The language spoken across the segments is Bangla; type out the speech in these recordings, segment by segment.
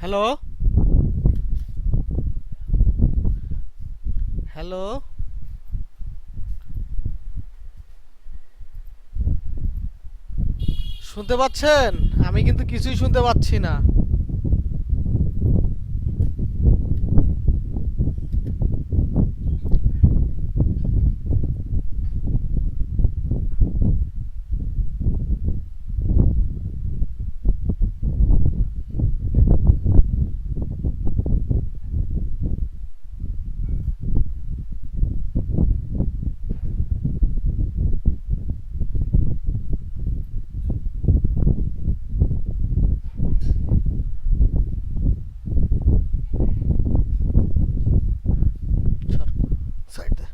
Hello, hello. শুনতে পাচ্ছেন? আমি কিন্তু কিছুই শুনতে পাচ্ছি না। সর, সাইড দে।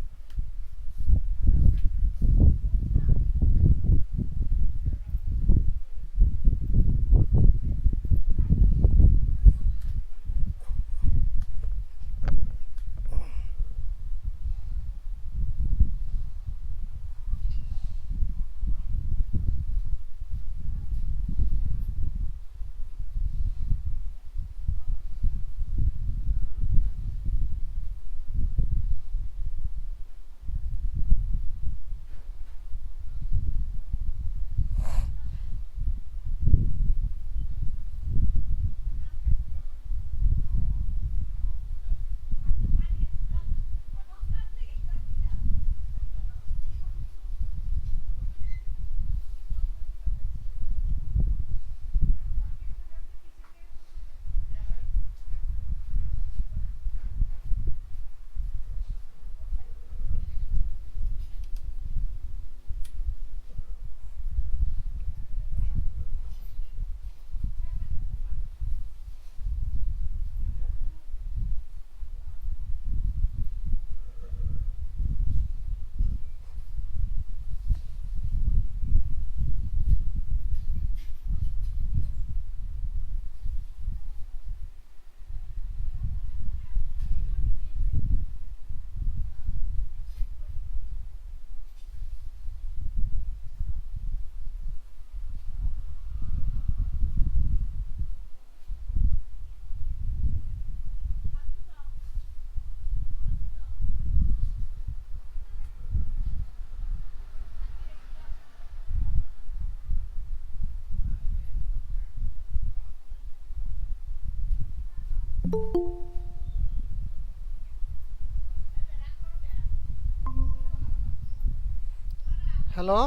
হ্যালো।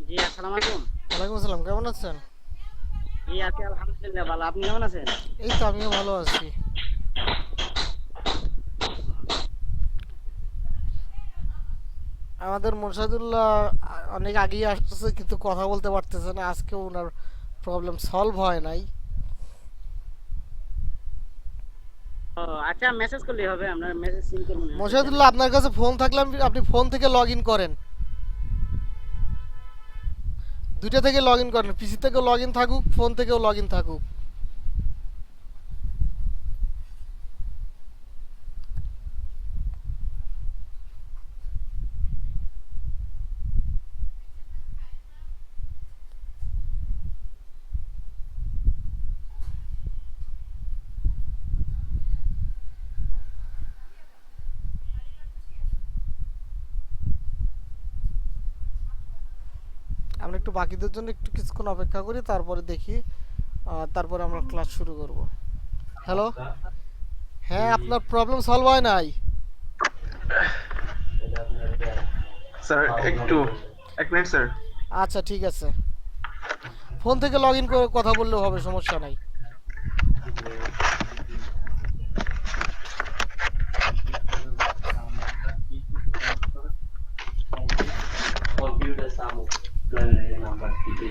জি, আসসালামু আলাইকুম। ওয়ালাইকুম আসসালাম, কেমন আছেন? জি, আছি আলহামদুলিল্লাহ ভালো। আপনি কেমন আছেন? এই তো আমিও ভালো আছি। আমাদের মোরশাদুল্লাহ অনেক আগেই আসতেছে কিন্তু কথা বলতে পারতেছে না। আজকে ওনার প্রবলেম সলভ হয় নাই। ও আচ্ছা, মেসেজ করলেই হবে, আমরা মেসেজ সিন করব না, অসুবিধা নাই। মোরশাদুল্লাহ, আপনার কাছে ফোন থাকলে আপনি ফোন থেকে লগ ইন করেন। দুইটা থেকে লগ ইন করেন, পিসি থেকেও লগ ইন থাকুক, ফোন থেকেও লগ ইন থাকুক। আমরা একটু বাকিদের জন্য একটু কিছুক্ষণ অপেক্ষা করি, তারপরে দেখি, তারপরে আমরা ক্লাস শুরু করব। হ্যালো। হ্যাঁ, আপনার প্রবলেম সলভ হয় নাই? স্যার একটু এক মিনিট স্যার। আচ্ছা, ঠিক আছে। ফোন থেকে লগ ইন করে কথা বললেও হবে, সমস্যা নাই। computer some number থেকে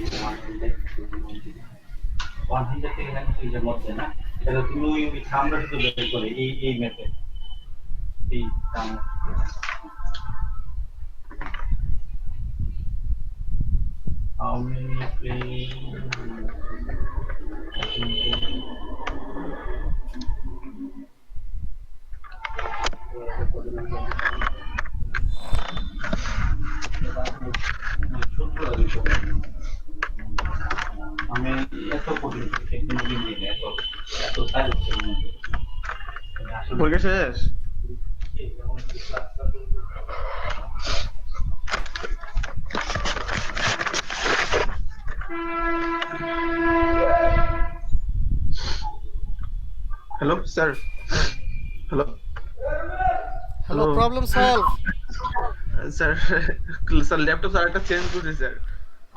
100 থেকে 90 এর মধ্যে না, এটা তুমি ওই সামনে তো বের করে এই মেথড এই কাম। how many play আমি এত কঠিন টেকনোলজি নিয়ে এত সাইজ মধ্যে আসলে পরীক্ষা শেষ? যেমন hello sir, hello hello, hello problem solve. Sir. Sir laptop sir একটা চেঞ্জ করছি স্যার।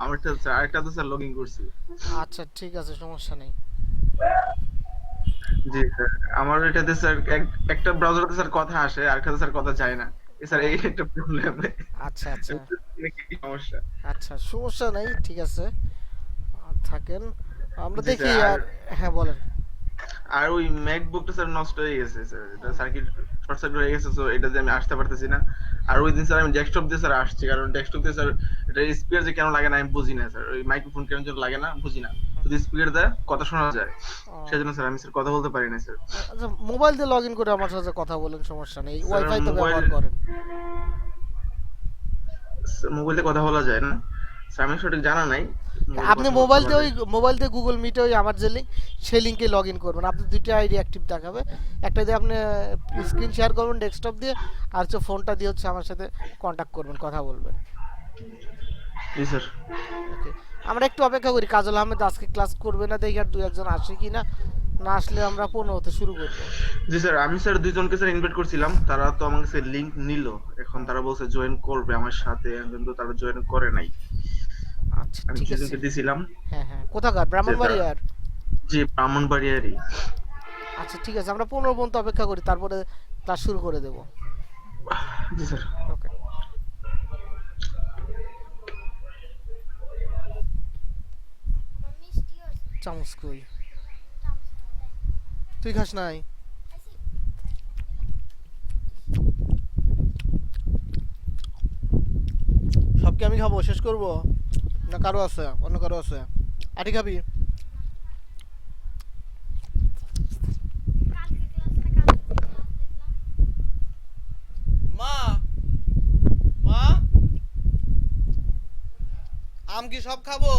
আমারটা স্যার আরেকটা তো স্যার লগ ইন করছি। আচ্ছা ঠিক আছে, সমস্যা নেই। জি স্যার, আমার এটাতে স্যার একটা ব্রাউজারে স্যার কথা আসে আর একটাতে স্যার কথা যায় না। স্যার এই একটা প্রবলেম। আচ্ছা আচ্ছা কি সমস্যা? আচ্ছা, সমস্যা নেই, ঠিক আছে। থাকেন, আমরা জি দেখি। স্যার। আর হ্যাঁ বলেন। আর ওই ম্যাকবুকটা স্যার নষ্ট হয়ে গেছে স্যার, এটা সার্কিট শর্ট সার্কিট হয়ে গেছে, তো এটা দিয়ে আমি আসতে পারতেছি না। আর ওই দিন স্যার আমি ডেস্কটপ দিয়ে স্যার আসছি, কারণ ডেস্কটপ দিয়ে স্যার এটা স্পিকার যে কেন লাগে না আমি বুঝি না স্যার, ওই মাইক্রোফোন কেন যেন লাগে না বুঝি না, শুধু স্পিকার দেয় কথা শোনা যায়, ও, সেজন্য স্যার আমি স্যার কথা বলতে পারি না স্যার। আচ্ছা, মোবাইল দিয়ে লগ ইন করে আমার সাথে কথা বলেন, সমস্যা নেই। স্যার ওয়াইফাই তো মোবাইল ব্যবহার করেন। মোবাইলে কথা বলা যায় না স্যার, আমি সঠিক জানা নাই। মোবাইলে আপনি কথা মোবাইল বলা দিয়ে যায়। মোবাইল দিয়ে গুগল মিটে ওই আমার যে লিঙ্ক, সেই লিঙ্কে লগ ইন করবেন। আপনি দুইটা আইডি অ্যাক্টিভ দেখাবে। একটা দিয়ে আপনি স্ক্রিন শেয়ার করবেন ডেস্কটপ দিয়ে, আর হচ্ছে ফোনটা দিয়ে হচ্ছে আমার সাথে কন্ট্যাক্ট করবেন, কথা বলবেন। জি স্যার। ওকে, আমরা একটু অপেক্ষা করি। কাজল আহমেদ আজকে ক্লাস করবে না দেখি, আর দুই একজন আসে কি না। না আসলে আমরা 15 শুরু করবো। জি স্যার, আমি স্যার দুইজনকে স্যার ইনভাইট করছিলাম, তারা তো আমার কাছে লিংক নিল, এখন তারা বলছে জয়েন করবে আমার সাথে, কিন্তু তারা জয়েন করে নাই। আচ্ছা আমি ঠিক আছে। দুজনকে দিছিলাম। হ্যাঁ হ্যাঁ, কোথাকার? ব্রাহ্মণবাড়িয়ার? জি ব্রাহ্মণবাড়িয়ারই। আচ্ছা ঠিক আছে, আমরা 15 পর্যন্ত অপেক্ষা করি, তারপরে ক্লাস শুরু করে দেবো। জি স্যার। ওকে। চামচ কই? তুই খাস নাই? সব কি আমি খাবো, শেষ করব? না কারো আছে, অন্য কারো আছে? আটি খাবি? মা, মা, আম কি সব খাবো?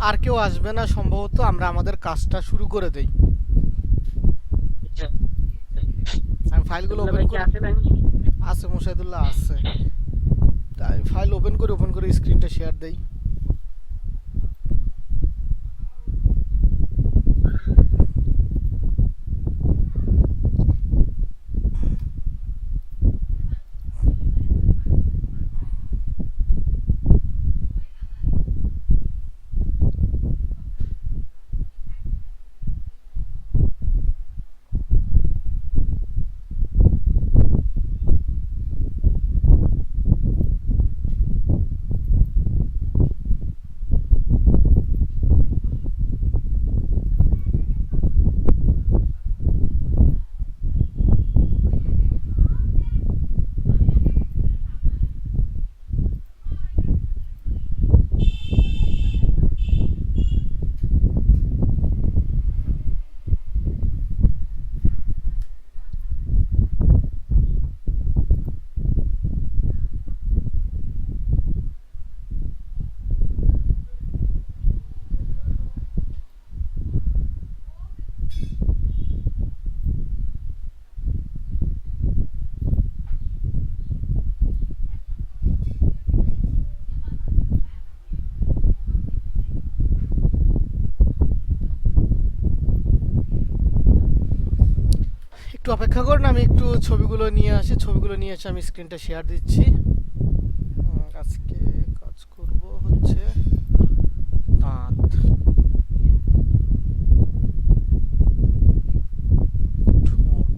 আর কেউ আসবে না সম্ভবত, আমরা আমাদের কাজটা শুরু করে দেই। আমি ফাইলগুলো আব্দুল্লাহ ওপেন ভাই কি করে, আছে লাইনে? আছে মুশাহিদুল্লাহ আছে, তাই ফাইল ওপেন করে স্ক্রিনটা শেয়ার দেই। একটু অপেক্ষা করুন, আমি একটু ছবিগুলো নিয়ে আসি, ছবিগুলো নিয়ে এসে আমি স্ক্রিনটা শেয়ার দিচ্ছি। আজকে কাজ করব হচ্ছে দাঁত। ঠোঁট।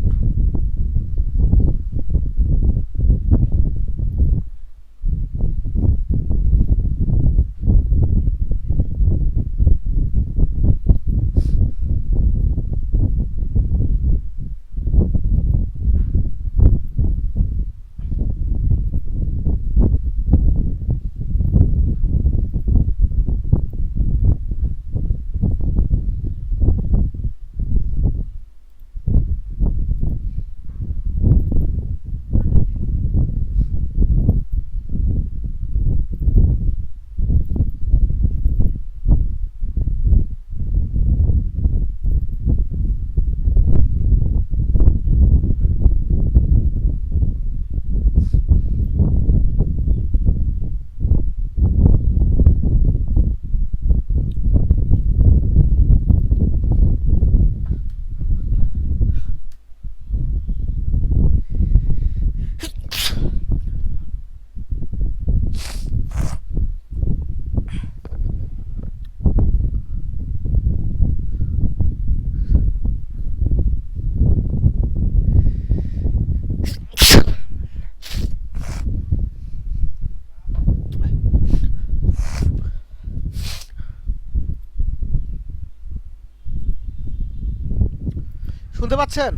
শুনতে পাচ্ছেন?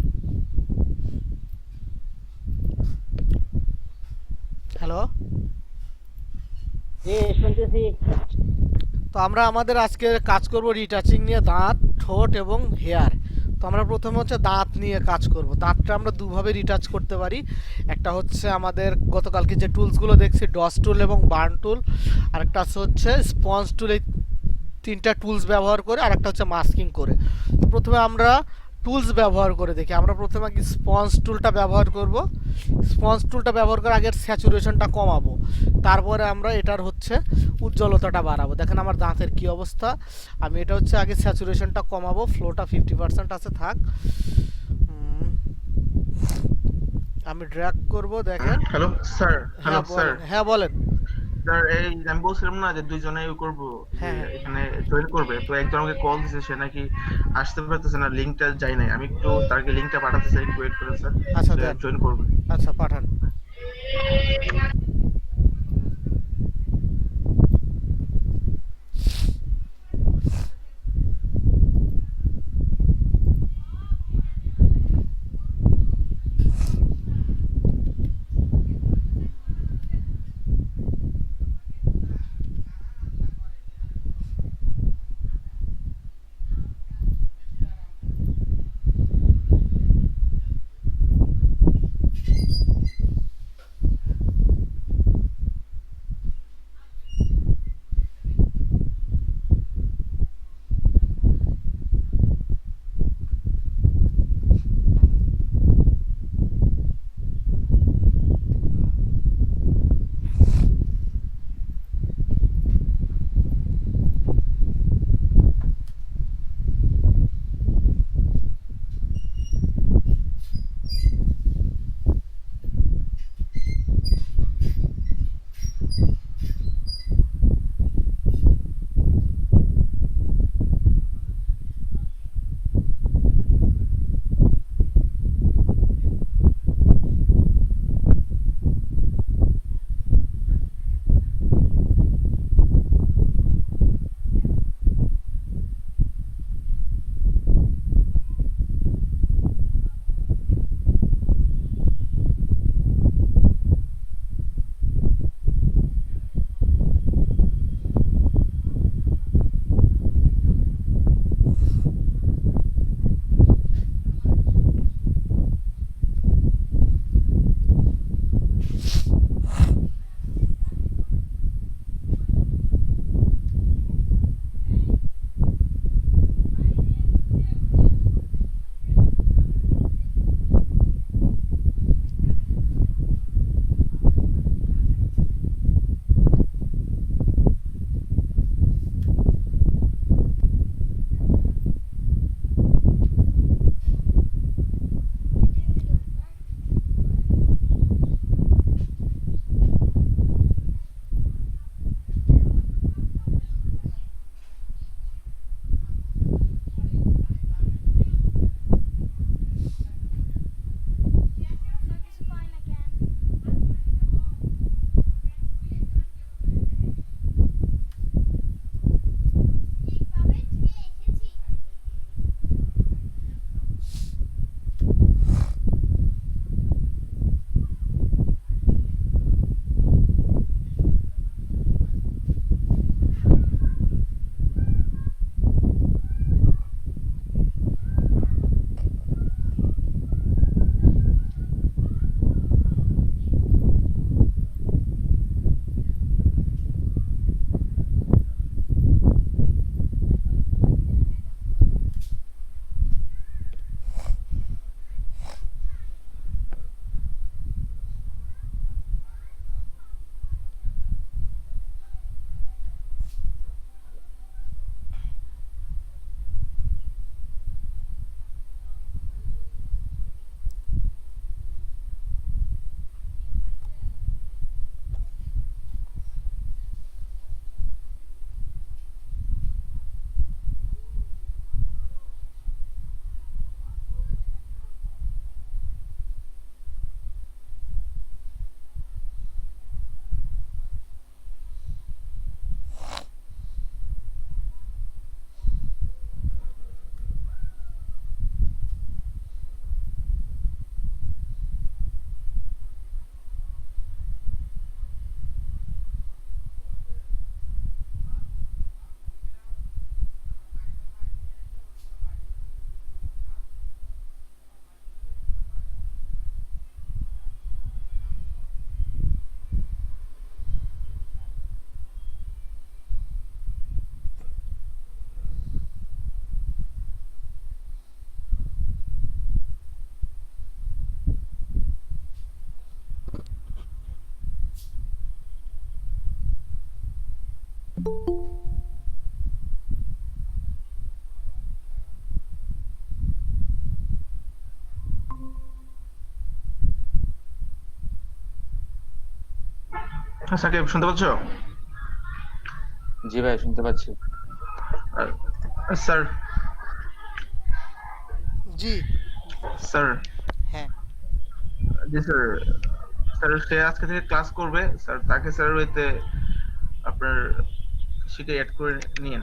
হ্যালো। জি শুনতেছি। তো আমরা আমাদের আজকে কাজ করব রিটাচিং নিয়ে, দাঁত, ঠোঁট এবং হেয়ার। তো আমরা প্রথমে হচ্ছে দাঁত নিয়ে কাজ করব। দাঁতটা আমরা দুভাবে রিটাচ করতে পারি। একটা হচ্ছে আমাদের গতকালকে যে টুলসগুলো দেখছি, ডস টুল এবং বার্ন টুল, আরেকটা হচ্ছে স্পঞ্জ টুল। এই তিনটা টুলস ব্যবহার করে, আরেকটা হচ্ছে মাস্কিং করে। তো প্রথমে আমরা টুলস ব্যবহার করে দেখি। আমরা প্রথমে আগে স্পঞ্জ টুলটা ব্যবহার করব। স্পঞ্জ টুলটা ব্যবহার করে আগের স্যাচুরেশনটা কমাবো, তারপরে আমরা এটার হচ্ছে উজ্জ্বলতাটা বাড়াবো। দেখেন আমার দাঁতের কি অবস্থা। আমি এটা হচ্ছে আগে স্যাচুরেশনটা কমাবো, ফ্লোটা 50% আছে থাক। আমি ড্র্যাগ করব, দেখেন। হ্যালো স্যার, হ্যালো হ্যাঁ স্যার। বলেন, হ্যাঁ বলেন। স্যার এই আমি বলছিলাম না যে দুইজনে করব, যে হ্যাঁ হ্যাঁ এখানে জয়েন করবে, তো একজন আমাকে কল দিছে, সে নাকি আসতে পারতেছে না, লিংকটা যাই নাই। আমি একটু তাকে লিংকটা পাঠাতে চাই, একটু ওয়েট করেন স্যার, আচ্ছা দেন, জয়েন করবে। আচ্ছা পাঠান। হ্যাঁ সাকিব শুনতে পাচ্ছ? জি ভাই শুনতে পাচ্ছি। স্যার জি স্যার হ্যাঁ জি স্যার, স্যার সে আজকে থেকে ক্লাস করবে স্যার, তাকে স্যার ওইতে আপনার শিটে অ্যাড করে নিয়েন।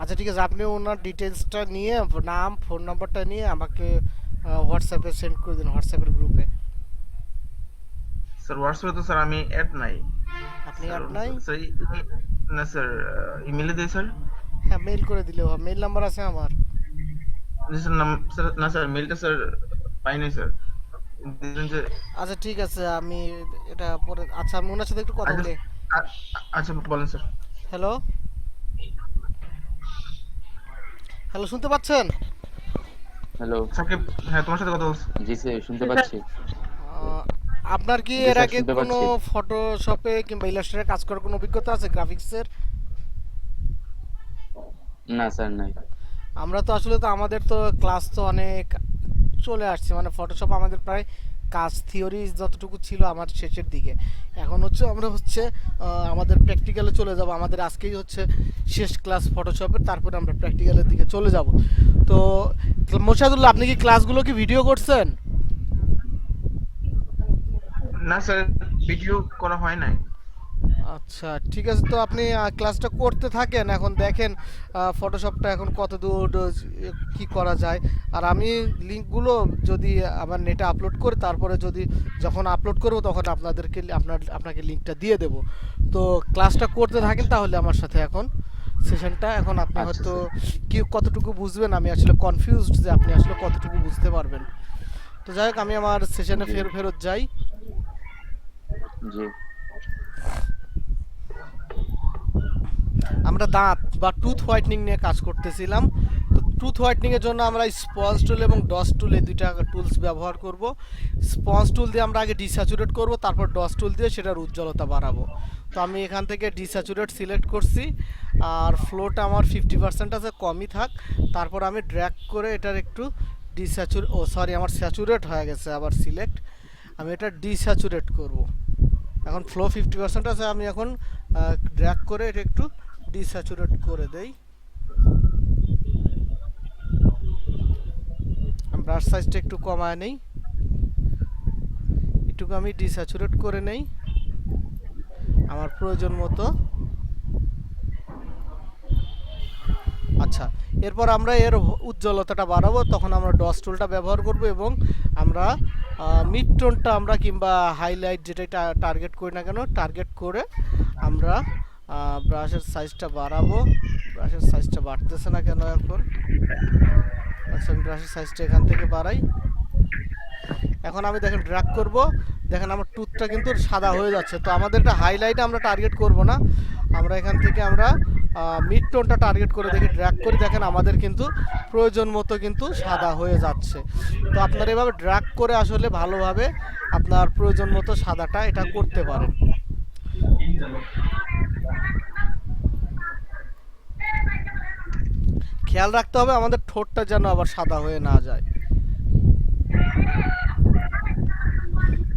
আচ্ছা ঠিক আছে, আপনি ওনার ডিটেলসটা নিয়ে নাম ফোন নাম্বারটা নিয়ে আমাকে হোয়াটসঅ্যাপে সেন্ড করে দিন, হোয়াটসঅ্যাপের গ্রুপে। স্যার হোয়াটসঅ্যাপে তো স্যার আমি অ্যাড নাই। আপনি স্যার অ্যাড নাই? স্যার না স্যার, ইমেলে দিই স্যার। হ্যাঁ মেইল করে দিলেও হবে, মেইল নাম্বার আছে আমার। জি স্যার, নাম স্যার না স্যার, মেলটা স্যার পাইনি স্যার। দিলেন যে আচ্ছা ঠিক আছে, আমি এটা পরে, আচ্ছা আমি ওনার সাথে একটু কথা আচ্ছা বলি। আচ্ছা বলেন স্যার। হ্যালো হ্যালো, শুনতে পাচ্ছেন? হ্যালো। সাকিব, হ্যাঁ তোমার সাথে কথা বলছি। জি স্যার শুনতে পাচ্ছি। আপনার কি জি এর স্যার আগে শুনতে কোনো পাচ্ছি। ফটোশপে কিংবা ইলাস্ট্রেটরে কাজ করার কোনো অভিজ্ঞতা আছে গ্রাফিক্সের? না স্যার নাই। আমরা তো আসলে তো আমাদের তো ক্লাস তো অনেক চলে আসছে, মানে ফটোশপ আমাদের প্রায় কাজ থিওরি যতটুকু ছিল আমার শেষের দিকে। এখন হচ্ছে আমরা হচ্ছে আমাদের প্র্যাকটিক্যালে চলে যাব, আমাদের আজকেই হচ্ছে শেষ ক্লাস ফটোশপের, তারপরে আমরা প্র্যাকটিক্যালের দিকে চলে যাব। তো মোশাদুল্লাহ, আপনি কি ক্লাসগুলো কি ভিডিও করছেন? না স্যার, ভিডিও করা হয় নাই। আচ্ছা ঠিক আছে, তো আপনি ক্লাসটা করতে থাকেন, এখন দেখেন ফটোশপটা এখন কত দূর কি করা যায়। আর আমি লিঙ্কগুলো যদি আমার নেটে আপলোড করে তারপরে যদি যখন আপলোড করব তখন আপনাকে লিঙ্কটা দিয়ে দেব। তো ক্লাসটা করতে থাকেন তাহলে আমার সাথে এখন সেশনটা, এখন আপনি আচ্ছা হয়তো স্যার। কি কতটুকু বুঝবেন, আমি আসলে কনফিউজড যে আপনি আসলে কতটুকু বুঝতে পারবেন। তো যাই হোক, আমি আমার সেশনে জি ফেরত যাই। জি আমরা দাঁত বা টুথ হোয়াইটনিং নিয়ে কাজ করতেছিলাম। তো টুথ হোয়াইটনিং এর জন্য আমরা স্পঞ্জ টুল এবং ডস টুল এই দুইটা টুলস ব্যবহার করব। স্পঞ্জ টুল দিয়ে আমরা আগে ডিস্যাচুরেট করব, তারপর ডস টুল দিয়ে সেটার উজ্জ্বলতা বাড়াবো। তো আমি এখান থেকে ডিস্যাচুরেট সিলেক্ট করছি, আর ফ্লোটা আমার 50% আছে, কমই থাক। তারপর আমি ড্র্যাগ করে এটার একটু আমার স্যাচুরেট হয়ে গেছে, আবার সিলেক্ট, আমি এটা ডিস্যাচুরেট করব। এখন ফ্লো 50% আছে, আমি এখন ড্র্যাগ করে এটা একটু ডিস্যাচুরেট করে দেই। ব্রাশ সাইজটা একটু কমায় নেই, একটু আমি ডিস্যাচুরেট করে নেই আমার প্রয়োজন মতো। আচ্ছা, এরপর আমরা এর উজ্জ্বলতাটা বাড়াবো, তখন আমরা ডস টুলটা ব্যবহার করব এবং আমরা মিড টোনটা আমরা কিংবা হাইলাইট যেটাই টার্গেট করি না কেন, টার্গেট করে আমরা ব্রাশের সাইজটা বাড়াবো। ব্রাশের সাইজটা বাড়তেছে না কেন এখন? আচ্ছা, আমি ব্রাশের সাইজটা এখান থেকে বাড়াই। এখন আমি দেখেন ড্র্যাগ করব, দেখেন আমার টুথটা কিন্তু সাদা হয়ে যাচ্ছে। তো আমাদের একটা হাইলাইট আমরা টার্গেট করব না, আমরা এখান থেকে আমরা মিড টোনটা টার্গেট করে দেখি, ড্র্যাগ করি, দেখেন আমাদের কিন্তু প্রয়োজন মতো কিন্তু সাদা হয়ে যাচ্ছে। তো আপনারা এভাবে ড্র্যাগ করে আসলে ভালোভাবে আপনার প্রয়োজন মতো সাদাটা এটা করতে পারেন। খেয়াল রাখতে হবে আমাদের ঠোঁটটা যেন আবার সাদা হয়ে না যায়।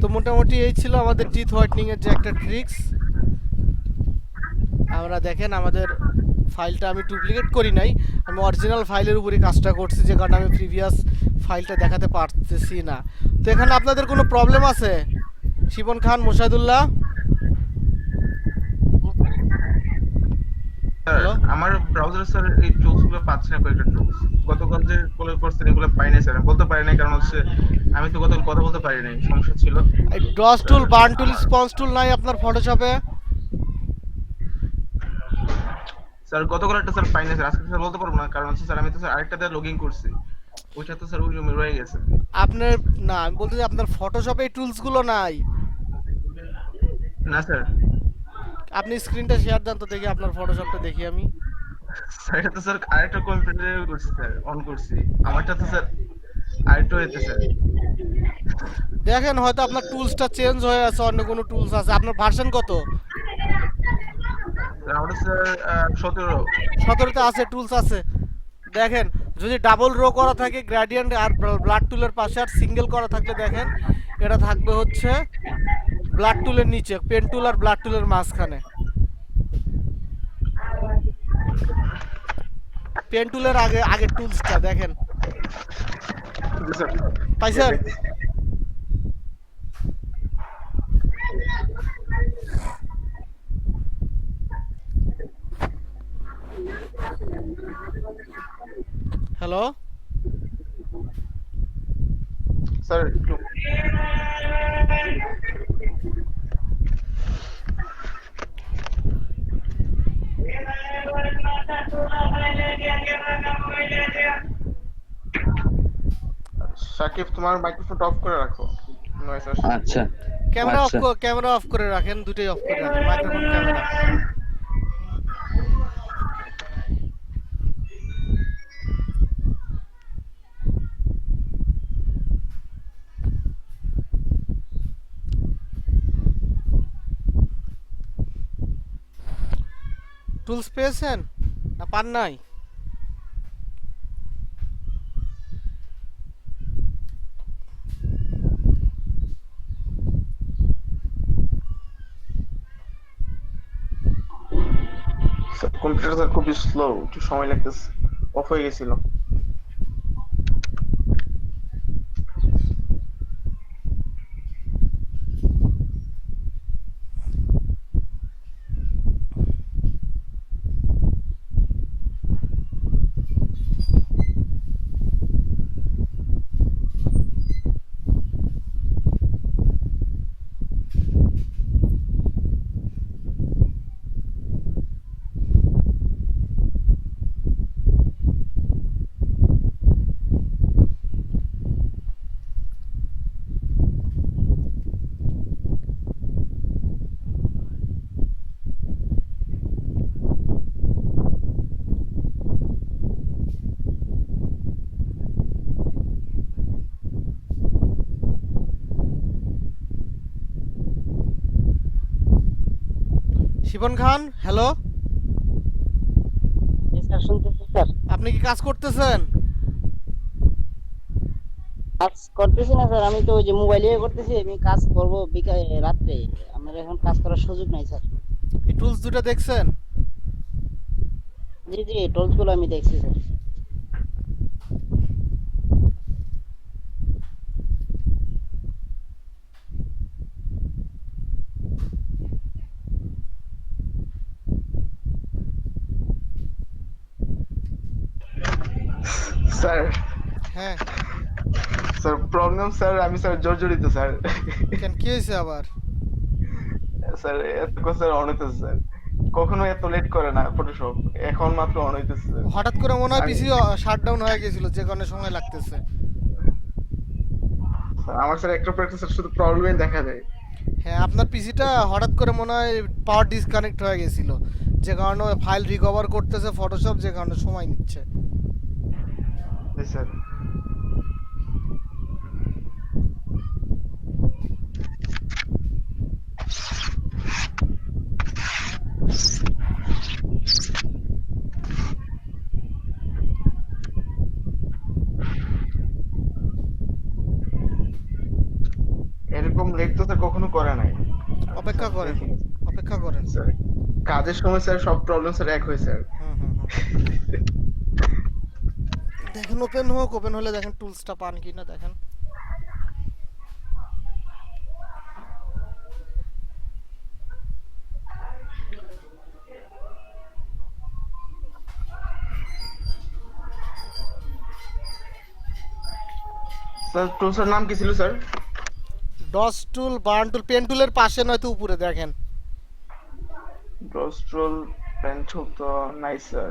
তো মোটামুটি এই ছিল আমাদের টিথ হোয়াইটনিং এর যে একটা ট্রিক্স। আমরা দেখেন আমাদের ফাইলটা আমি ডুপ্লিকেট করি নাই, আমি অরিজিনাল ফাইলের উপরই কাজটা করছি, যে কারণে আমি প্রিভিয়াস ফাইলটা দেখাতে পারতেছি না। তো এখানে আপনাদের কোনো প্রবলেম আছে? শিবন খান, মোশাহিদুল্লাহ? স্যার হ্যালো, আমার ব্রাউজারে স্যার এই টুলস গুলো পাচ্ছি না, কয়েকটা টুলস গতকাল যে কল করছেন এগুলো পাই নাই স্যার, আমি বলতে পারি নাই কারণ হচ্ছে আমি তো গতকাল কথা বলতে পারি নাই, সমস্যা ছিল। এই ডস টুল, বার্ন টুল, আমার স্পঞ্জ টুল নাই আপনার ফটোশপে? স্যার গতকাল একটা স্যার পাই নাই স্যার, আজকে স্যার বলতে পারবো না কারণ হচ্ছে স্যার আমি তো স্যার আরেকটাতে লগইন করছি, ওইটা তো স্যার ওই রয়ে গেছে। আপনার না, আমি বলতে চাই আপনার ফটোশপে এই টুলসগুলো নাই? না স্যার, আপনি স্ক্রিনটা শেয়ার দেন তো দেখি, আপনার ফটোশপটা দেখি আমি। স্যার এটা তো স্যার আরেকটা কম্পিউটারে করছি স্যার, অন করছি, আমারটা তো স্যার আরেকটা হয়েছে স্যার। দেখেন হয়তো আপনার টুলসটা চেঞ্জ হয়ে আছে, অন্য কোনো টুলস আছে। আপনার ভার্সন কত? স্যার আমাদের স্যার 17। 17তে আছে, টুলস আছে। দেখেন যদি ডাবল রো করা থাকে গ্রেডিয়েন্ট আর ব্লাড টুলের পাশে, আর সিঙ্গেল করা থাকলে দেখেন এটা থাকবে হচ্ছে ব্লাড টুলের নিচে, পেন টুল আর ব্লাড টুলের মাঝখানে। পেন টুলের আগে আগের টুলসটা দেখেন, জি স্যার। পাইছেন? হ্যালো, স্যার একটু সাকিব তোমার মাইক্রোফোনটা অফ করে রাখো, নয়েজ আসছে। আচ্ছা আচ্ছা ক্যামেরা অফ করে রাখেন, দুটোই অফ করে রাখেন, মাইক্রোফোন ক্যামেরা। টুলস পেয়েছেন না পান নাই? কম্পিউটার স্যার খুবই স্লো, একটু সময় লাগতেছে, অফ হয়ে গেছিল। শিবন খান, হ্যালো, জি স্যার, শুনতেছি স্যার। আপনি কি কাজ করতেছেন? কাজ করতেছি না স্যার, আমি তো ওই যে মোবাইলে করতেছি। আমি কাজ করব বিকালে, রাত্রে। আমার এখন কাজ করার সুযোগ নাই স্যার। এই টুলস দুটো দেখছেন? জি জি, টুলস গুলো আমি দেখছি স্যার। স্যার হ্যাঁ, স্যার প্রবলেম স্যার, আমি স্যার জর্জরিত স্যার। কেন কি হয়েছে আবার? স্যার এত স্যার অন হইতেছে স্যার, কখনো এত লেট করে না ফটোশপ, এখন মাত্র অন হইতেছে স্যার। হঠাৎ করে মনে হয় আমি- পিসি শাটডাউন হয়ে গেছিল, যে কারণে সময় লাগতেছে। স্যার, আমার স্যার একটা পর একটা স্যার শুধু প্রবলেমই দেখা দেয়। হ্যাঁ, আপনার পিসিটা হঠাৎ করে মনে হয় পাওয়ার ডিসকানেক্ট হয়ে গেছিল, যে কারণে ফাইল রিকভার করতেছে ফটোশপ, যে কারণে সময় নিচ্ছে। জি স্যার। এরকম লেট তো স্যার কখনো করে নাই। অপেক্ষা স্যার, করেন, দেখি। অপেক্ষা করেন। স্যার কাজের সময় স্যার সব প্রবলেম স্যার এক হয় স্যার। হুম হুম হুম। দেখেন ওপেন হোক, ওপেন হলে দেখেন টুলসটা পান কিনা দেখেন। স্যার টুলসের নাম কি ছিল স্যার? ডস টুল, বার্ন টুল, পেন টুলের পাশে নয়তো উপরে দেখেন ডস্ট্রোল পেন্টুল তো নাই স্যার।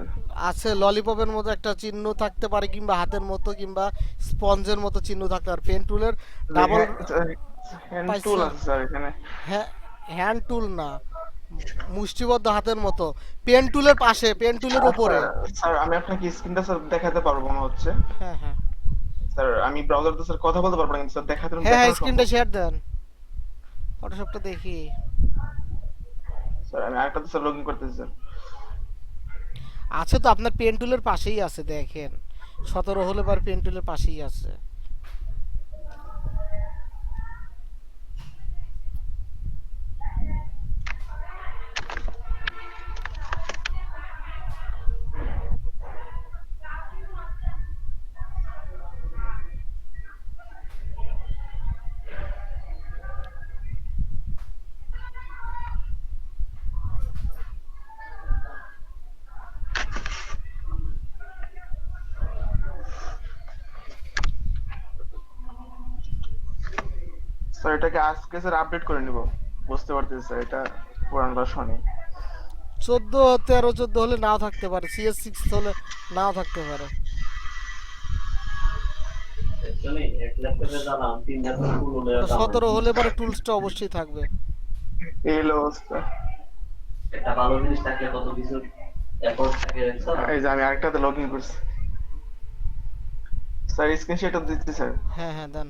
আছে, ললিপপের মতো একটা চিহ্ন থাকতে পারে, কিংবা হাতের মতো, কিংবা স্পঞ্জের মতো চিহ্ন থাকতে পারে। পেন টুলের ডাবল হ্যান্ড পাইছি। টুল আছে স্যার এখানে। হ্যান্ড টুল না, মুষ্টিবদ্ধ হাতের মতো। পেন টুলের পাশে, পেন টুলের উপরে। স্যার আমি আপনাকে স্ক্রিনটা স্যার দেখাতে পারবো মনে হচ্ছে। হ্যাঁ হ্যাঁ স্যার আমি ব্রাউজারতে স্যার কথা বলতে পারবো না, কিন্তু স্যার দেখাতে হ্যাঁ হ্যাঁ, দেখানো স্ক্রিনটা সম্ভব। শেয়ার দেন, ফটোশপটা দেখি। স্যার আমি আরেকটাতে স্যার লগইন করতেছি স্যার। আছে তো, আপনার পেন টুলের পাশেই আছে দেখেন, 17 হলে বার পেন টুলের পাশেই আছে। স্যার এটাকে আজকে স্যার আপডেট করে নিব, বুঝতে পারতেছি স্যার এটা পুরান ভার্সনে। 14, 13, 14 হলে নাও থাকতে পারে, CS6 হলে নাও থাকতে পারে। অ্যাকচুয়ালি এক ল্যাপটপে জানাম 3 ল্যাপটপ ফুল হলে 17 হলে পরে টুলসটা অবশ্যই থাকবে। এই হলো অবস্থা। একটা ভালো জিনিস থাকলে কত কিছু এফোর্ট থাকে স্যার। এই যে আমি আরেকটাতে লগ ইন করছি স্যার, স্ক্রিনশট দিচ্ছি স্যার। হ্যাঁ হ্যাঁ দেন।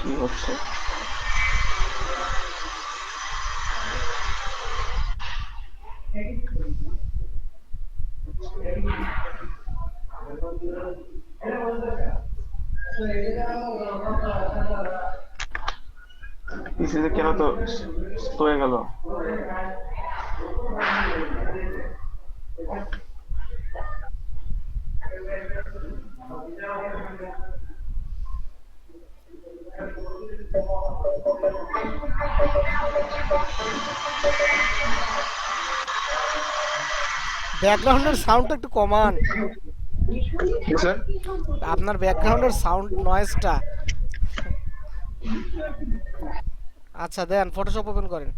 কি হচ্ছে? পিসিতে কেন তো স্লো হয়ে গেল? ব্যাকগ্রাউন্ডের সাউন্ডটা একটু কমান, স্যার আপনার ব্যাকগ্রাউন্ডের সাউন্ড নয়েজটা। আচ্ছা দেন, ফটোশপ ওপেন করেন।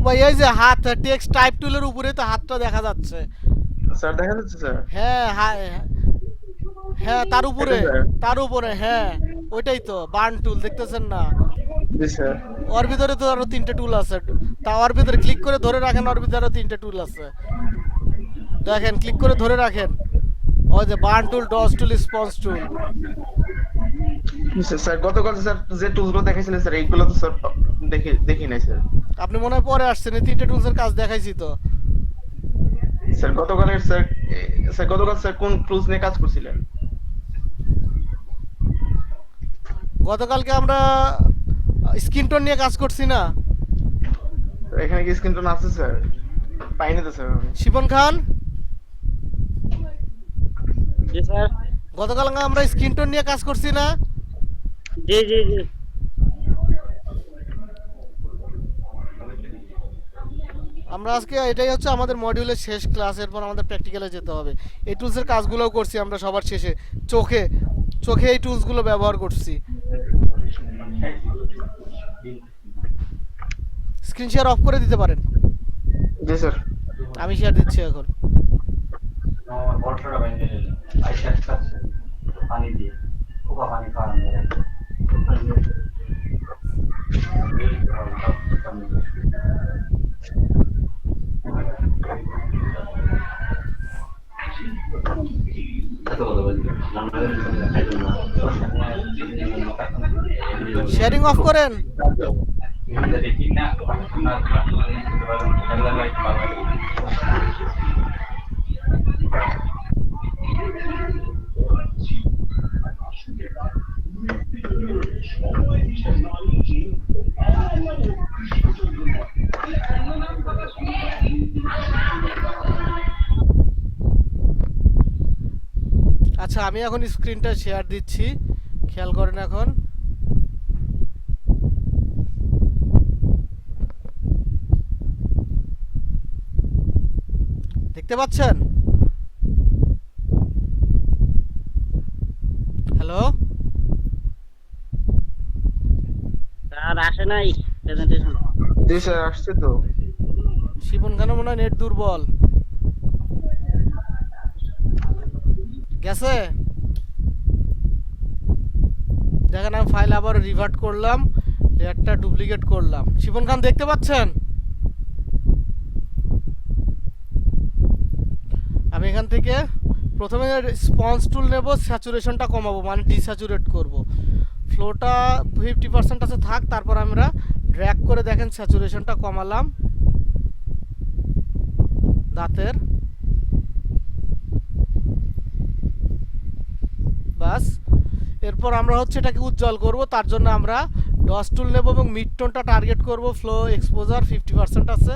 ভাই এই যে হাত, টেক্সট টাইপ টুলের উপরে তো হাতটা দেখা যাচ্ছে। স্যার দেখা যাচ্ছে স্যার? হ্যাঁ হ্যাঁ তার উপরে, এটা স্যার? তার উপরে, হ্যাঁ ওইটাই তো বার্ন টুল, দেখতেছেন না? জি স্যার। ওর ভিতরে তো আরো 3টে টুল আছে, তা ওর ভিতরে ক্লিক করে ধরে রাখেন, ওর ভিতরে আরো 3টে টুল আছে, দেখেন ক্লিক করে ধরে রাখেন। ওই যে বার্ন টুল, ডস টুল, রেসপন্স টুল। স্যার গতকাল স্যার যে টুলসগুলো দেখাইছিলেন স্যার, এইগুলো তো স্যার দেখি নাই স্যার। আপনি মনে হয় পরে আসছেন, এই 3টে টুলসের কাজ দেখাইছি তো। স্যার গতকাল স্যার কোন টুলস নিয়ে কাজ করছিলেন? গতকালকে আমরা স্ক্রিন টোন নিয়ে কাজ করছি না? এখানে কি স্ক্রিন টোন আছে স্যার? পাইনি তো স্যার আমি। শিপন খান, জি স্যার। গতকাল আমরা স্ক্রিন টোন নিয়ে কাজ করছি না? জি জি জি। আমরা আজকে, এটাই হচ্ছে আমাদের মডিউলের শেষ ক্লাস, এরপর আমাদের প্র্যাকটিক্যালে যেতে হবে। এই টুলসের কাজগুলোও করছি আমরা সবার শেষে, চোখে চোখে এই টুলসগুলো ব্যবহার করছি। স্ক্রিন শেয়ার অফ করে দিতে পারেন। জি স্যার। আমি শেয়ার দিচ্ছি এখন। আমার বড়টা বাইরে আইসা খাচ্ছে পানি দিয়ে, কোকা পানি খাওয়ানো যায়। শেয়ারিং অফ করেন। আচ্ছা আমি এখন স্ক্রিনটা শেয়ার দিচ্ছি, খেয়াল করেন এখন। দেখতে পাচ্ছেন? হ্যালো স্যার আসে নাই প্রেজেন্টেশন। জি স্যার আসছে তো। শিবন খান মনে হয় নেট দুর্বল গেছে। দেখেন আমি ফাইল আবার রিভার্ট করলাম, লেয়ারটা ডুপ্লিকেট করলাম। শিবন খান দেখতে পাচ্ছেন? আমি এখান থেকে প্রথমে রেসপন্স টুল নেব, স্যাচুরেশনটা কমাবো, মানে ডিস্যাচুরেট করব। ফ্লোটা 50% আছে থাক, তারপর আমরা ড্র্যাগ করে দেখেন স্যাচুরেশনটা কমালাম দাঁতের, বাস। এরপর আমরা হচ্ছে এটাকে উজ্জ্বল করব, তার জন্য আমরা ডস টুল নেব এবং মিড টোনটা টার্গেট করব। ফ্লো এক্সপোজার 50% আছে,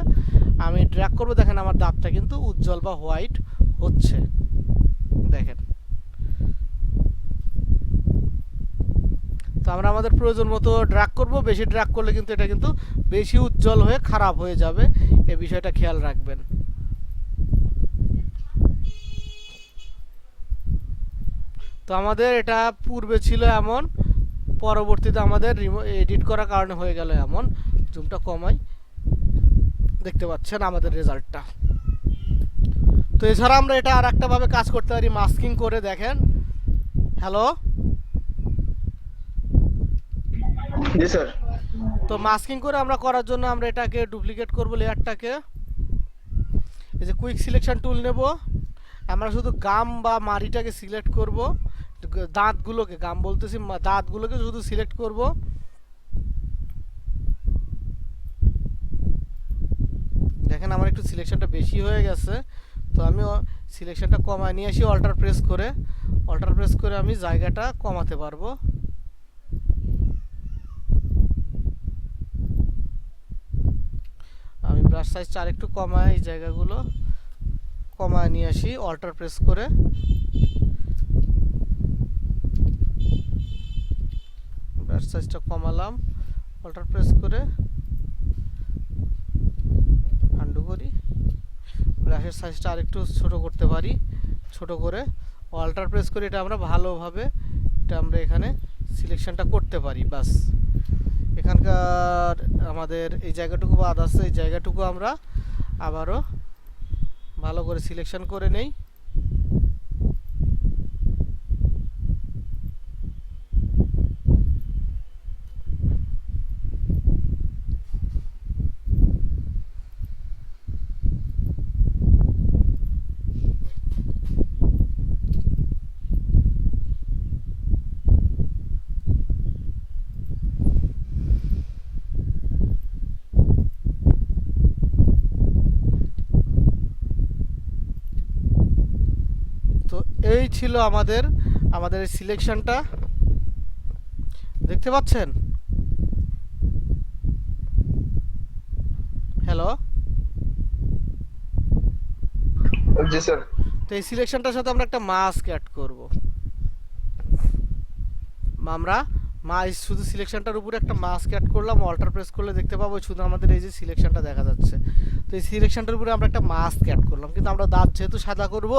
আমি ড্র্যাগ করব, দেখেন আমার দাঁতটা কিন্তু উজ্জ্বল বা হোয়াইট হচ্ছে, দেখেন। তো আমরা আমাদের প্রয়োজন মতো ড্র্যাগ করব, বেশি ড্র্যাগ করলে কিন্তু এটা কিন্তু বেশি উজ্জ্বল হয়ে খারাপ হয়ে যাবে, এই বিষয়টা খেয়াল রাখবেন। তো আমাদের এটা পূর্বে ছিল এমন, পরবর্তীতে আমাদের এডিট করার কারণে হয়ে গেল এমন। জুমটা কমাই, দেখতে পাচ্ছেন আমাদের রেজাল্টটা। তো এছাড়া আমরা এটা আর একটা ভাবে কাজ করতে পারি, মাস্কিং করে। দেখেন, হ্যালো, জি স্যার। তো মাস্কিং করে আমরা করার জন্য আমরা এটাকে ডুপ্লিকেট করব, লেয়ারটাকে। এই যে কুইক সিলেকশন টুল নেব, আমরা শুধু গাম বা মাড়িটাকে সিলেক্ট করব, দাঁতগুলোকে, গাম বলতেছি, দাঁতগুলোকে শুধু সিলেক্ট করব। দেখেন আমার একটু সিলেকশনটা বেশি হয়ে গেছে, তো আমি সিলেকশনটা কমায় নিয়ে আসি অল্টার প্রেস করে। অল্টার প্রেস করে আমি জায়গাটা কমাতে পারবো। আমি ব্রাশ সাইজটা আরেকটু কমায়, এই জায়গাগুলো কমায় নিয়ে আসি অল্টার প্রেস করে। ব্রাশ সাইজটা কমালাম, অল্টার প্রেস করে আন্ডু করি। ব্রাশের সাইজটা আরেকটু ছোট করতে পারি, ছোট করে অল্টার প্রেস করে এটা আমরা ভালোভাবে এটা আমরা এখানে সিলেকশনটা করতে পারি। বাস, এখানকার আমাদের এই জায়গাটুকু বাদ আছে, এই জায়গাটুকু আমরা আবারও ভালো করে সিলেকশন করে নেই। তো এই ছিল আমাদের আমাদের এই সিলেকশনটা, দেখতে পাচ্ছেন? হ্যালো, জি স্যার। তো এই সিলেকশনটার সাথে আমরা একটা মাস্ক অ্যাড করব। আমরা শুধু সিলেকশনটার উপরে একটা মাস্ক অ্যাড করলাম, অল্টার প্রেস করলে দেখতে পাবো শুধু আমাদের এই যে সিলেকশনটা দেখা যাচ্ছে। তো এই সিলেকশনটার উপরে আমরা একটা মাস্ক অ্যাড করলাম, কিন্তু আমরা দাঁত যেহেতু সাদা করব,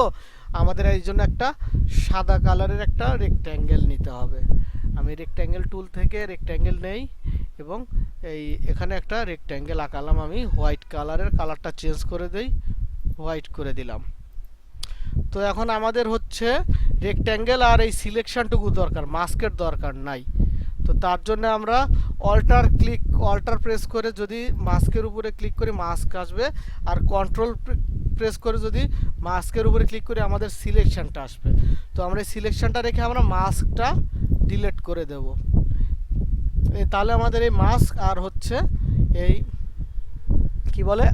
আমাদের এই জন্য একটা সাদা কালারের একটা রেক্ট্যাঙ্গেল নিতে হবে। আমি রেক্ট্যাঙ্গেল টুল থেকে রেক্ট্যাঙ্গেল নেই এবং এই এখানে একটা রেক্ট্যাঙ্গেল আঁকালাম। আমি হোয়াইট কালারের কালারটা চেঞ্জ করে দেই, হোয়াইট করে দিলাম। তো এখন আমাদের হচ্ছে রেক্ট্যাঙ্গেল আর এই সিলেকশনটুকু দরকার, মাস্কের দরকার নাই। তো তার জন্য আমরা অল্টার প্রেস করে যদি মাস্কের উপরে ক্লিক করি মাস্ক আসবে, আর কন্ট্রোল প্রেস করে যদি মাস্কের উপরে ক্লিক করি আমাদের সিলেকশনটা আসবে। তো আমরা এই সিলেকশনটা রেখে আমরা মাস্কটা ডিলিট করে দেব। তাহলে আমাদের এই মাস্ক আর হচ্ছে এই কি বলে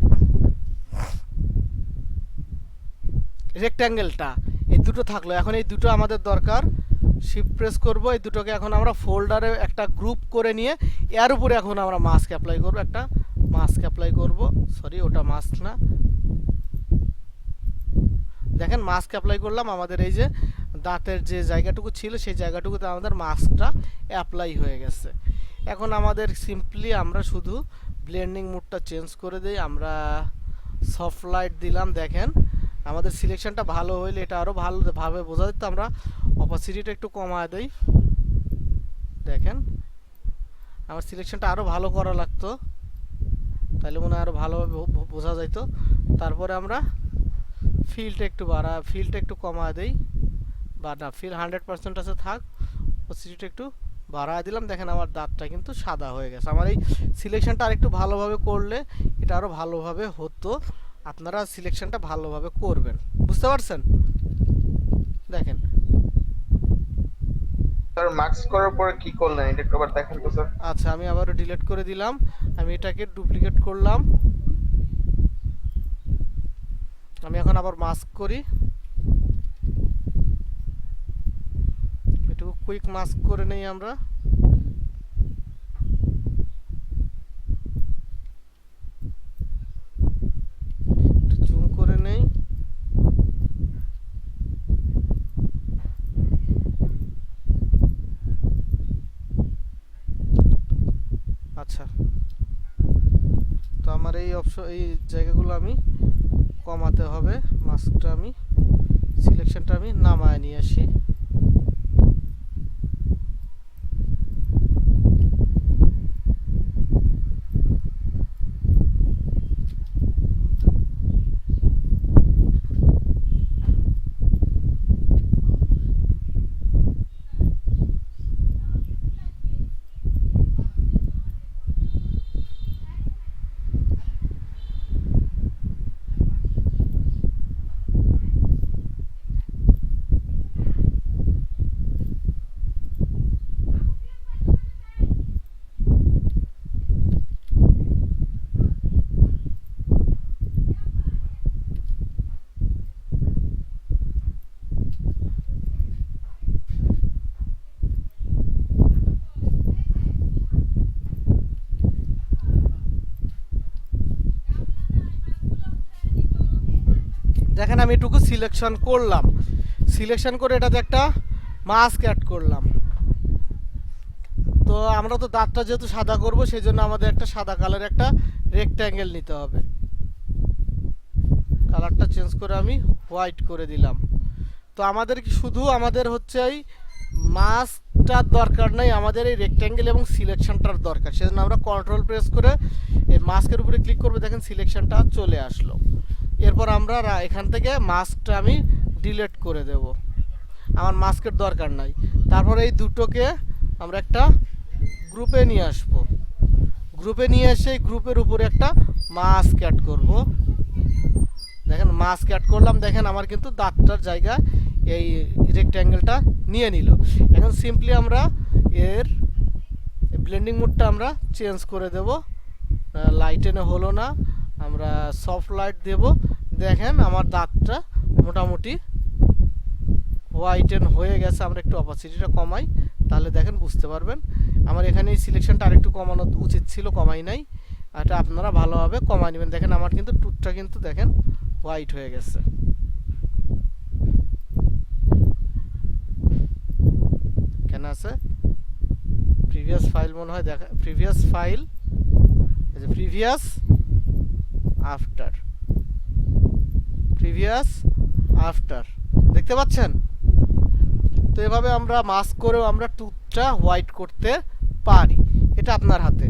রেক্ট্যাঙ্গেলটা, এই দুটো থাকলো। এখন এই দুটো আমাদের দরকার, শিফট প্রেস করব, এই দুটোকে এখন আমরা ফোল্ডারে একটা গ্রুপ করে নিয়ে এর উপরে এখন আমরা মাস্ক অ্যাপ্লাই করব, একটা মাস্ক অ্যাপ্লাই করব। সরি, ওটা মাস্ক না, দেখেন মাস্ক অ্যাপ্লাই করলাম। আমাদের এই যে দাঁতের যে জায়গাটুকু ছিল সেই জায়গাটুকুতে আমাদের মাস্কটা অ্যাপ্লাই হয়ে গেছে। এখন আমাদের সিম্পলি আমরা শুধু ব্লেন্ডিং মোডটা চেঞ্জ করে দিই, আমরা সফট লাইট দিলাম। দেখেন আমাদের সিলেকশনটা ভালো হইলে এটা আরও ভালোভাবে বোঝা যেত। আমরা অপাসিটিটা একটু কমায় দেই, দেখেন আমার সিলেকশনটা আরও ভালো করা লাগতো, তাহলে মনে হয় আরও ভালোভাবে বোঝা যাইতো। তারপরে আমরা ফিলটা একটু কমায় দেই, বা না, ফিল 100% আছে, থাক, অপাসিটিটা একটু বাড়ায় দিলাম। দেখেন আমার দাঁতটা কিন্তু সাদা হয়ে গেছে। আমার এই সিলেকশনটা আরেকটু ভালোভাবে করলে এটা আরও ভালোভাবে হতো। আপনারা সিলেকশনটা ভালোভাবে করবেন, বুঝতে পারছেন? দেখেন স্যার মার্কস করার পরে কি করলেন এটা একটু আবার দেখেন তো স্যার। আচ্ছা, আমি আবারও ডিলিট করে দিলাম। আমি এটাকে ডুপ্লিকেট করলাম। আমি এখন আবার মাস্ক করি, একটু কুইক মাস্ক করে নেই আমরা। জুম করে নেই। আচ্ছা, তো আমার এই অপশন এই জায়গাগুলো আমি কমাতে হবে। মাস্কটা আমি সিলেকশনটা আমি নামায় নিয়ে আসি। দেখেন আমি এটুকু সিলেকশন করলাম, সিলেকশন করে এটাতে একটা মাস্ক অ্যাড করলাম। তো আমরা তো দাঁতটা যেহেতু সাদা করব, সেই জন্য আমাদের একটা সাদা কালারের একটা রেক্ট্যাঙ্গেল নিতে হবে। কালারটা চেঞ্জ করে আমি হোয়াইট করে দিলাম। তো আমাদের কি শুধু আমাদের হচ্ছে এই মাস্কটার দরকার নাই, আমাদের এই রেক্ট্যাঙ্গেল এবং সিলেকশনটার দরকার। সেজন্য আমরা কন্ট্রোল প্রেস করে এই মাস্কের উপরে ক্লিক করবো, দেখেন সিলেকশনটা চলে আসলো। এরপর আমরা এখান থেকে মাস্কটা আমি ডিলিট করে দেব, আমার মাস্কের দরকার নাই। তারপরে এই দুটোকে আমরা একটা গ্রুপে নিয়ে আসব, গ্রুপে নিয়ে এসে এই গ্রুপের উপরে একটা মাস্ক অ্যাড করব। দেখেন মাস্ক অ্যাড করলাম, দেখেন আমার কিন্তু দাঁতটার জায়গা এই রেক্ট্যাঙ্গেলটা নিয়ে নিল। এখন সিম্পলি আমরা এর ব্লেন্ডিং মোডটা আমরা চেঞ্জ করে দেব। লাইটেনে হলো না, আমরা সফট লাইট দেব। দেখেন আমার দাঁতটা মোটামুটি হোয়াইটেন হয়ে গেছে। আমরা একটু অপাসিটিটা কমাই, তাহলে দেখেন বুঝতে পারবেন। আমার এখানে এই সিলেকশনটা আরেকটু কমানো উচিত ছিল, কমাই নাই। এটা আপনারা ভালোভাবে কমাই নেবেন। দেখেন আমার কিন্তু টুথটা কিন্তু দেখেন হোয়াইট হয়ে গেছে। কেন আছে প্রিভিয়াস ফাইল মনে হয়, দেখা previous file, previous after, previous after, দেখতে পাচ্ছেন? তো এভাবে আমরা মাস্ক করেও আমরা টুথটা হোয়াইট করতে পারি। এটা আপনার হাতে।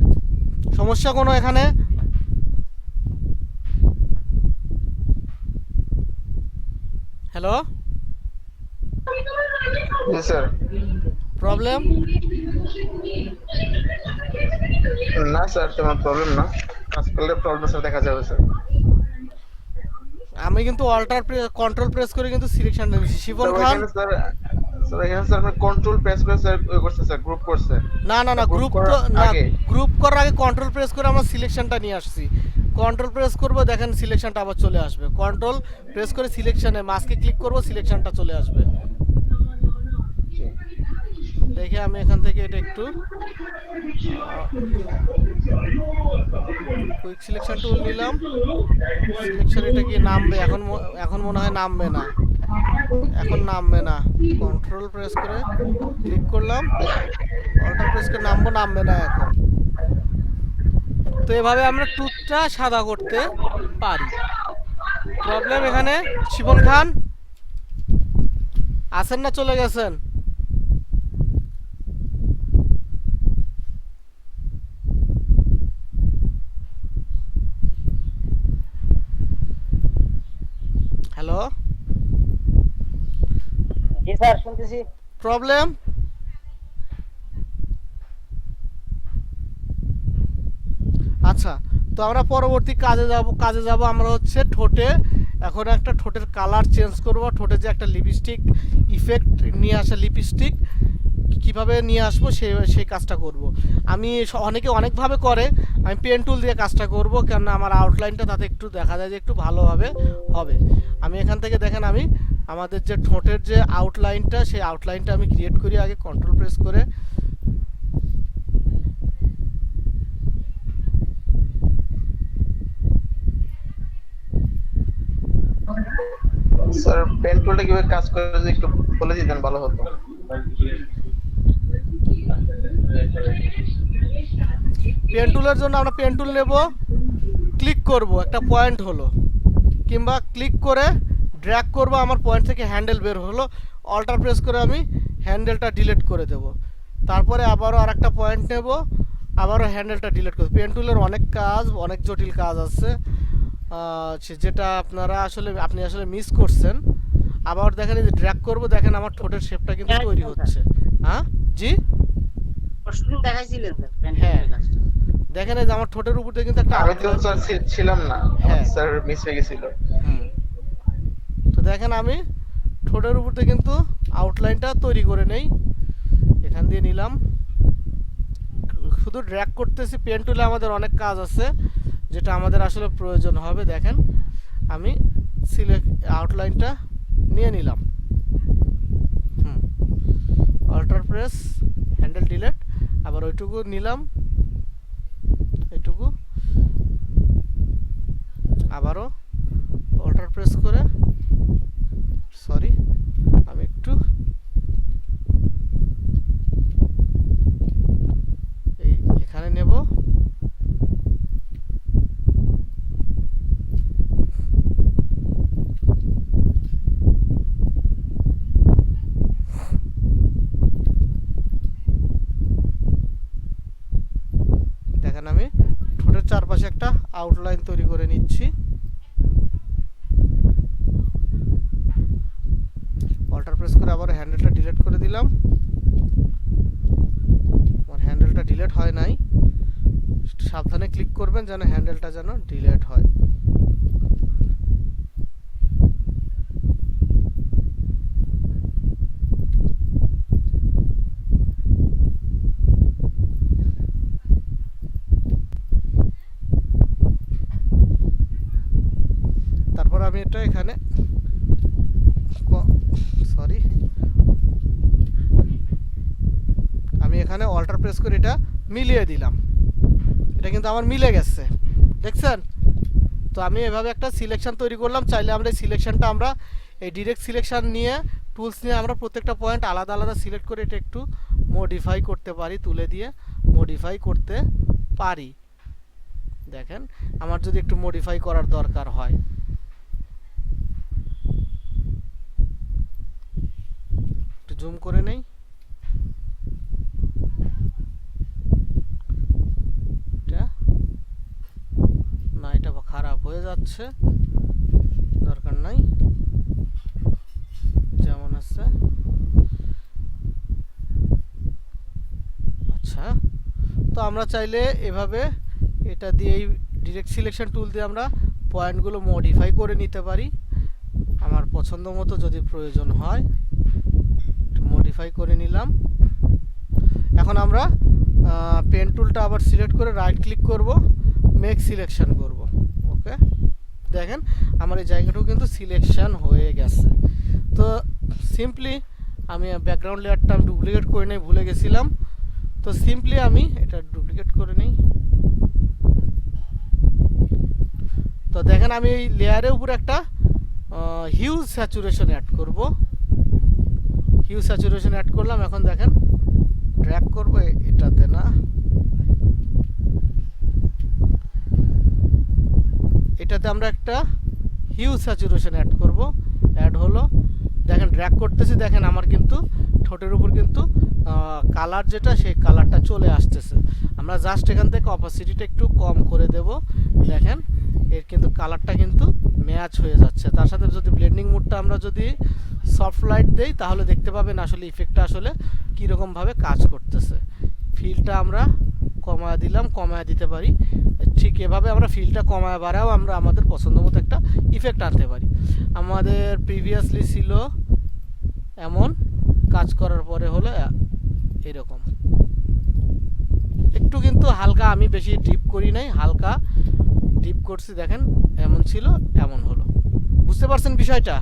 সমস্যা কোনো এখানে? হ্যালো, জি স্যার। প্রবলেম? না স্যার, তেমন প্রবলেম না, কাজ করলে প্রবলেম স্যার দেখা যাবে স্যার। আমি কিন্তু অল্টার কন্ট্রোল প্রেস করে কিন্তু সিলেকশনটা নিয়েছি। শিবন খান স্যার স্যার এখানে স্যার আপনি কন্ট্রোল প্রেস করে স্যার করছে স্যার, গ্রুপ করছে। না না না, গ্রুপ তো না, গ্রুপ করার আগে কন্ট্রোল প্রেস করে আমরা সিলেকশনটা নিয়ে আসছি। কন্ট্রোল প্রেস করব, দেখেন সিলেকশনটা আবার চলে আসবে। কন্ট্রোল প্রেস করে সিলেকশনে মাস্কে ক্লিক করব, সিলেকশনটা চলে আসবে। দেখে আমি এখান থেকে এটা একটু কুইক সিলেকশন টুল নিলাম। সিলেকশন এটা কি নামবে? এখন মনে হয় নামবে না, এখন নামবে না। কন্ট্রোল প্রেস করে ক্লিক করলাম, অল্টার প্রেস করে নামবে না এখন। তো এভাবে আমরা টুথটা সাদা করতে পারি। প্রবলেম এখানে? শিবন খান আছেন না চলে গেছেন? হ্যালো, জি স্যার, শুনতেছি। প্রবলেম? আচ্ছা, তো আমরা পরবর্তী কাজে যাব। আমরা হচ্ছে ঠোঁটে এখন একটা ঠোঁটের কালার চেঞ্জ করব। ঠোঁটে যে একটা লিপস্টিক ইফেক্ট নিয়ে আসা, লিপস্টিক কিভাবে নিয়ে আসবো সেই কাজটা করব। আমি অনেকে অনেকভাবে করে, আমি পেন টুল দিয়ে কাজটা করব, কেননা আমার আউটলাইনটা তাতে একটু দেখা যায় যে একটু ভালোভাবে হবে। আমি এখান থেকে দেখেন আমি আমাদের যে ঠোঁটের যে আউটলাইনটা, সেই আউটলাইনটা আমি ক্রিয়েট করি আগে কন্ট্রোল প্রেস করে। স্যার পেন টুলটা কিভাবে কাজ করে যদি একটু বলে দিতেন ভালো হতো। পেন টুলের জন্য আমরা পেন টুল নেব, ক্লিক করব একটা পয়েন্ট হলো, কিংবা ক্লিক করে ড্র্যাগ করব, আমার পয়েন্ট থেকে হ্যান্ডেল বের হলো, অল্টার প্রেস করে আমি হ্যান্ডেলটা ডিলিট করে দেব। তারপরে আবারও আরেকটা পয়েন্ট নেব, আবারও হ্যান্ডেলটা ডিলিট করব। পেন টুলের অনেক কাজ, অনেক জটিল কাজ আছে, যেটা আপনি আসলে মিস করছেন। আবার দেখেন এই যে ড্র্যাগ করব, দেখেন আমার ঠোঁটের শেপটা কিন্তু তৈরি হচ্ছে। হ্যাঁ জি, পরশুদিন দেখাইছিলেন স্যার পেন হ্যাঁ। টুলের কাজটা। দেখেন এই যে আমার ঠোঁটের উপর দিয়ে কিন্তু একটা আমি তো স্যার ছিলাম না, হ্যাঁ। স্যার মিস হয়ে গেছিল। হুম। তো দেখেন আমি ঠোঁটের উপর দিয়ে কিন্তু আউটলাইনটা তৈরি করে নেই, এখান দিয়ে নিলাম, শুধু ড্র্যাগ করতেছি। পেন টুলে আমাদের অনেক কাজ আছে যেটা আমাদের আসলে প্রয়োজন হবে। দেখেন আমি আউটলাইনটা নিয়ে নিলাম, অল্টার প্রেস হ্যান্ডেল ডিলিট, আবার ওইটুকু নিলাম, এইটুকু আবারও অল্টার প্রেস করে, সরি আমি একটু এখানে নেব, দেখেন আমি ঠোঁটের চারপাশে একটা আউটলাইন তৈরি করে নিচ্ছি। অল্টার প্রেস করে আবার হ্যান্ডেলটা ডিলিট করে দিলাম, আমার হ্যান্ডেলটা ডিলিট হয় নাই, সাবধানে ক্লিক করবেন যেন হ্যান্ডেলটা যেন ডিলিট হয়। তারপর আমি এটা এখানে সরি আমি এখানে অল্টার প্রেস করে এটা মিলিয়ে দিলাম, এটা কিন্তু আমার মিলে গেছে, দেখছেন? তো আমি এভাবে একটা সিলেকশন তৈরি করলাম। চাইলে আমরা এই সিলেকশনটা আমরা এই ডিরেক্ট সিলেকশন নিয়ে টুলস নিয়ে আমরা প্রত্যেকটা পয়েন্ট আলাদা আলাদা সিলেক্ট করে এটা একটু মডিফাই করতে পারি, তুলে দিয়ে মডিফাই করতে পারি। দেখেন আমার যদি একটু মডিফাই করার দরকার হয়, একটু জুম করে নেই, না এটা খারাপ হয়ে যাচ্ছে, দরকার নাই, যেমন আছে। আচ্ছা, তো আমরা চাইলে এভাবে এটা দিয়ে ডিরেক্ট সিলেকশন টুল দিয়ে আমরা পয়েন্টগুলো মডিফাই করে নিতে পারি আমার পছন্দ মতো, যদি প্রয়োজন হয় মডিফাই করে নিলাম। এখন আমরা পেন টুলটা আবার সিলেক্ট করে রাইট ক্লিক করব, মেক সিলেকশন করব। ওকে, দেখেন আমার এই জায়গাটাও কিন্তু সিলেকশন হয়ে গেছে। তো সিম্পলি আমি ব্যাকগ্রাউন্ড লেয়ারটা আমি ডুপ্লিকেট করে নেই, ভুলে গেছিলাম। তো সিম্পলি আমি এটা ডুপ্লিকেট করে নিই। তো দেখেন আমি এই লেয়ারের উপর একটা হিউজ স্যাচুরেশন অ্যাড করব, হিউজ স্যাচুরেশন অ্যাড করলাম। এখন দেখেন ড্র্যাগ করব, এটাতে না, এটাতে আমরা একটা হিউজ স্যাচুরেশন অ্যাড করব। অ্যাড হলো, দেখেন ড্র্যাগ করতেছি, দেখেন আমার কিন্তু ঠোঁটের উপর কিন্তু কালার যেটা সেই কালারটা চলে আসতেছে। আমরা জাস্ট এখান থেকে অপাসিটিটা একটু কম করে দেব, দেখেন এর কিন্তু কালারটা কিন্তু ম্যাচ হয়ে যাচ্ছে। তার সাথে যদি ব্লেন্ডিং মোডটা আমরা যদি সফট লাইট দেই তাহলে দেখতে পাবেন আসলে ইফেক্টটা আসলে কীরকমভাবে কাজ করতেছে। ফিলটা আমরা কমায় দিলাম, কমায় দিতে পারি, ঠিক এভাবে আমরা ফিলটা কমায় বাড়াও আমরা আমাদের পছন্দ মতো একটা ইফেক্ট আনতে পারি। আমাদের প্রিভিয়াসলি ছিল এমন, কাজ করার পরে হলো এরকম, একটু কিন্তু হালকা, আমি বেশি ডিপ করি নাই, হালকা ডিপ করছি, দেখেন এমন ছিল এমন হলো। বুঝতে পারছেন বিষয়টা?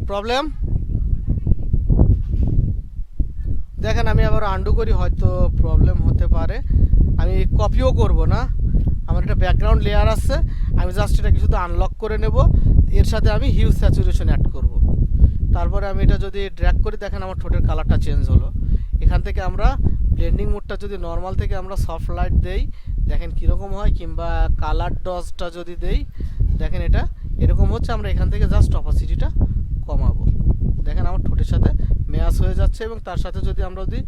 প্রবলেম? দেখেন আমি আবার আন্ডু করি, হয়তো প্রবলেম হতে পারে। আমি কপিও করব না, আমার একটা ব্যাকগ্রাউন্ড লেয়ার আছে, আমি জাস্ট এটাকে শুধু আনলক করে নেব, এর সাথে আমি হিউজ স্যাচুরেশন অ্যাড করব। তারপরে আমি এটা যদি ড্র্যাগ করি, দেখেন আমার ঠোঁটের কালারটা চেঞ্জ হলো। এখান থেকে আমরা ব্লেন্ডিং মোডটা যদি নর্মাল থেকে আমরা সফট লাইট দেই, দেখেন কীরকম হয়, কিংবা কালার ডজটা যদি দেই, দেখেন এটা এরকম হচ্ছে। আমরা এখান থেকে জাস্ট অপাসিটিটা কমাবো, দেখেন আমার ঠোঁটের সাথে ম্যাচ হয়ে যাচ্ছে। এবং তার সাথে যদি আমরা যদি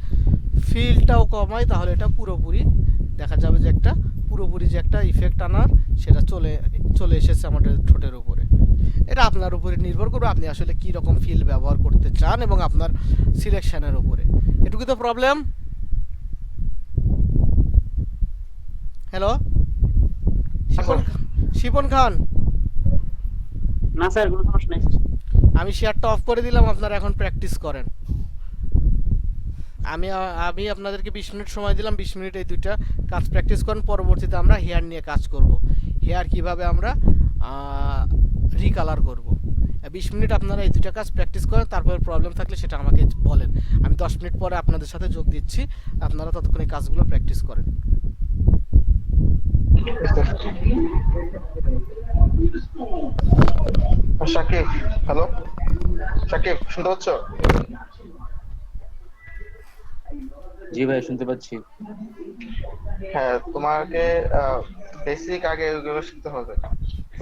ফিলটাও কমাই, তাহলে এটা পুরোপুরি দেখা যাবে যে একটা পুরোপুরি যে একটা ইফেক্ট আনার সেটা চলে এসেছে আমাদের ঠোঁটের উপরে। এটা আপনার উপরে নির্ভর করবে আপনি আসলে কী রকম ফিল ব্যবহার করতে চান এবং আপনার সিলেকশনের উপরে। এটুকু তো প্রবলেম। হ্যালো শিপন খান, না স্যার, কোনো সমস্যা নাই। আমি শেয়ারটা অফ করে দিলাম, আপনারা এখন প্র্যাকটিস করেন। আমি আপনাদেরকে 20 মিনিট সময় দিলাম, 20 মিনিট এই দুইটা কাজ প্র্যাকটিস করেন। পরবর্তীতে আমরা হেয়ার নিয়ে কাজ করব, হেয়ার কিভাবে আমরা রিকালার করব। 20 মিনিট আপনারা এই দুইটা কাজ প্র্যাকটিস করেন, তারপর প্রবলেম থাকলে সেটা আমাকে বলেন। আমি 10 মিনিট পরে আপনাদের সাথে যোগ দিচ্ছি, আপনারা ততক্ষণ এই কাজগুলো প্র্যাকটিস করেন। শাকিব, হ্যালো শাকিব, শুনতে পাচ্ছ? জি ভাই, শুনতে পাচ্ছি। হ্যাঁ, তোমাকে বেসিক আগে ওইগুলো শিখতে হবে।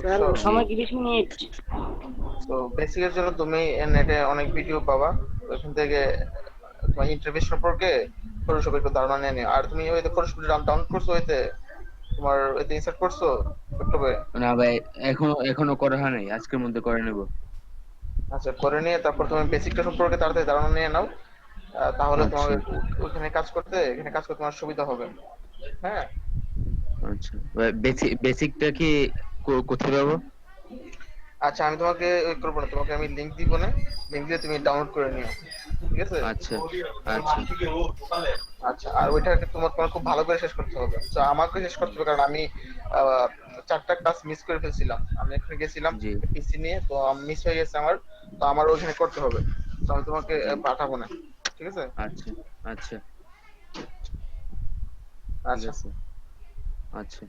স্যার সময় কি 20 মিনিট? তো বেসিকের জন্য তুমি নেটে অনেক ভিডিও পাবা, ওইখান থেকে তোমার ইন্টারফেস সম্পর্কে ফটোশপ একটু ধারণা নিয়ে নিও। আর তুমি ওইতে ফটোশপ ডাউনলোড করছো, ওইতে তোমার ওইতে ইনসার্ট করছো ল্যাপটপে? না ভাই, এখনো করা হয় নাই, আজকের মধ্যে করে নেব। আচ্ছা, করে নিয়ে তারপর তুমি বেসিকটা সম্পর্কে তাড়াতাড়ি ধারণা নিয়ে নাও। তাহলে তোমার আচ্ছা এখানে কাজ করতে তোমার সুবিধা হবে। হ্যাঁ, আচ্ছা ভাই, বেসিকটা কি কোথায় পাবো? আচ্ছা আমি তোমাকে ওই করবো না, তোমাকে আমি লিংক দিব না, লিংক দিয়ে তুমি ডাউনলোড করে নিও, ঠিক আছে? আচ্ছা আচ্ছা আচ্ছা, আর ওইটাকে তোমার তোমার খুব ভালো করে শেষ করতে হবে। তো আমাকে শেষ করতে হবে, কারণ আমি 4টা ক্লাস মিস করে ফেলছিলাম। আমি এখানে গেছিলাম জি পিসি নিয়ে, তো মিস হয়ে গেছে আমার। তো আমার ওখানে করতে হবে, তো আমি তোমাকে পাঠাবো না, ঠিক আছে? আচ্ছা আচ্ছা ঠিক আচ্ছা। আছে আচ্ছা।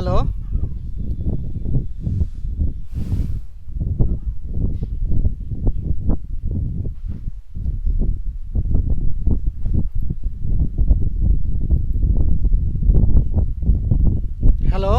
হ্যালো হ্যালো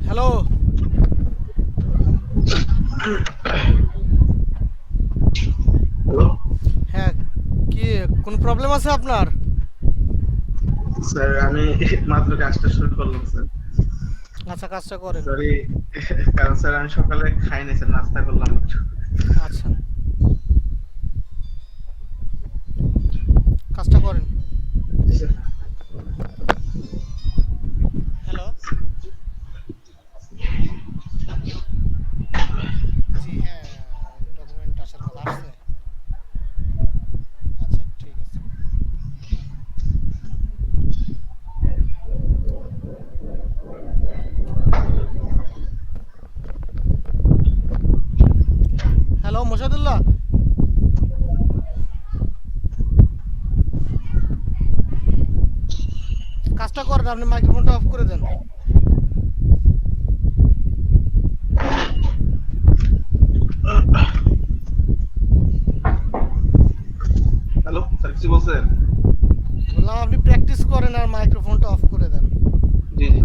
হ্যালো হ্যালো হ্যাঁ কি কোন প্রবলেম আছে আপনার স্যার আমি মাত্র কাজটা শুরু করলাম স্যার আচ্ছা কাজটা করেন সরি কারণ স্যার আমি সকালে খাই নাই স্যার নাস্তা করলাম একটু আচ্ছা কাজটা করেন জি স্যার হ্যালো জি হ্যাঁ ডকুমেন্ট আসার কথা আসছে আচ্ছা ঠিক আছে হ্যালো মোশাদুল্লাহ কাজটা করেন আপনি মাইক্রোফোনটা অফ করে দেন হ্যালো স্যার কিছু বলছেন বললাম আপনি প্র্যাকটিস করেন আর মাইক্রোফোনটা অফ করে দেন জি জি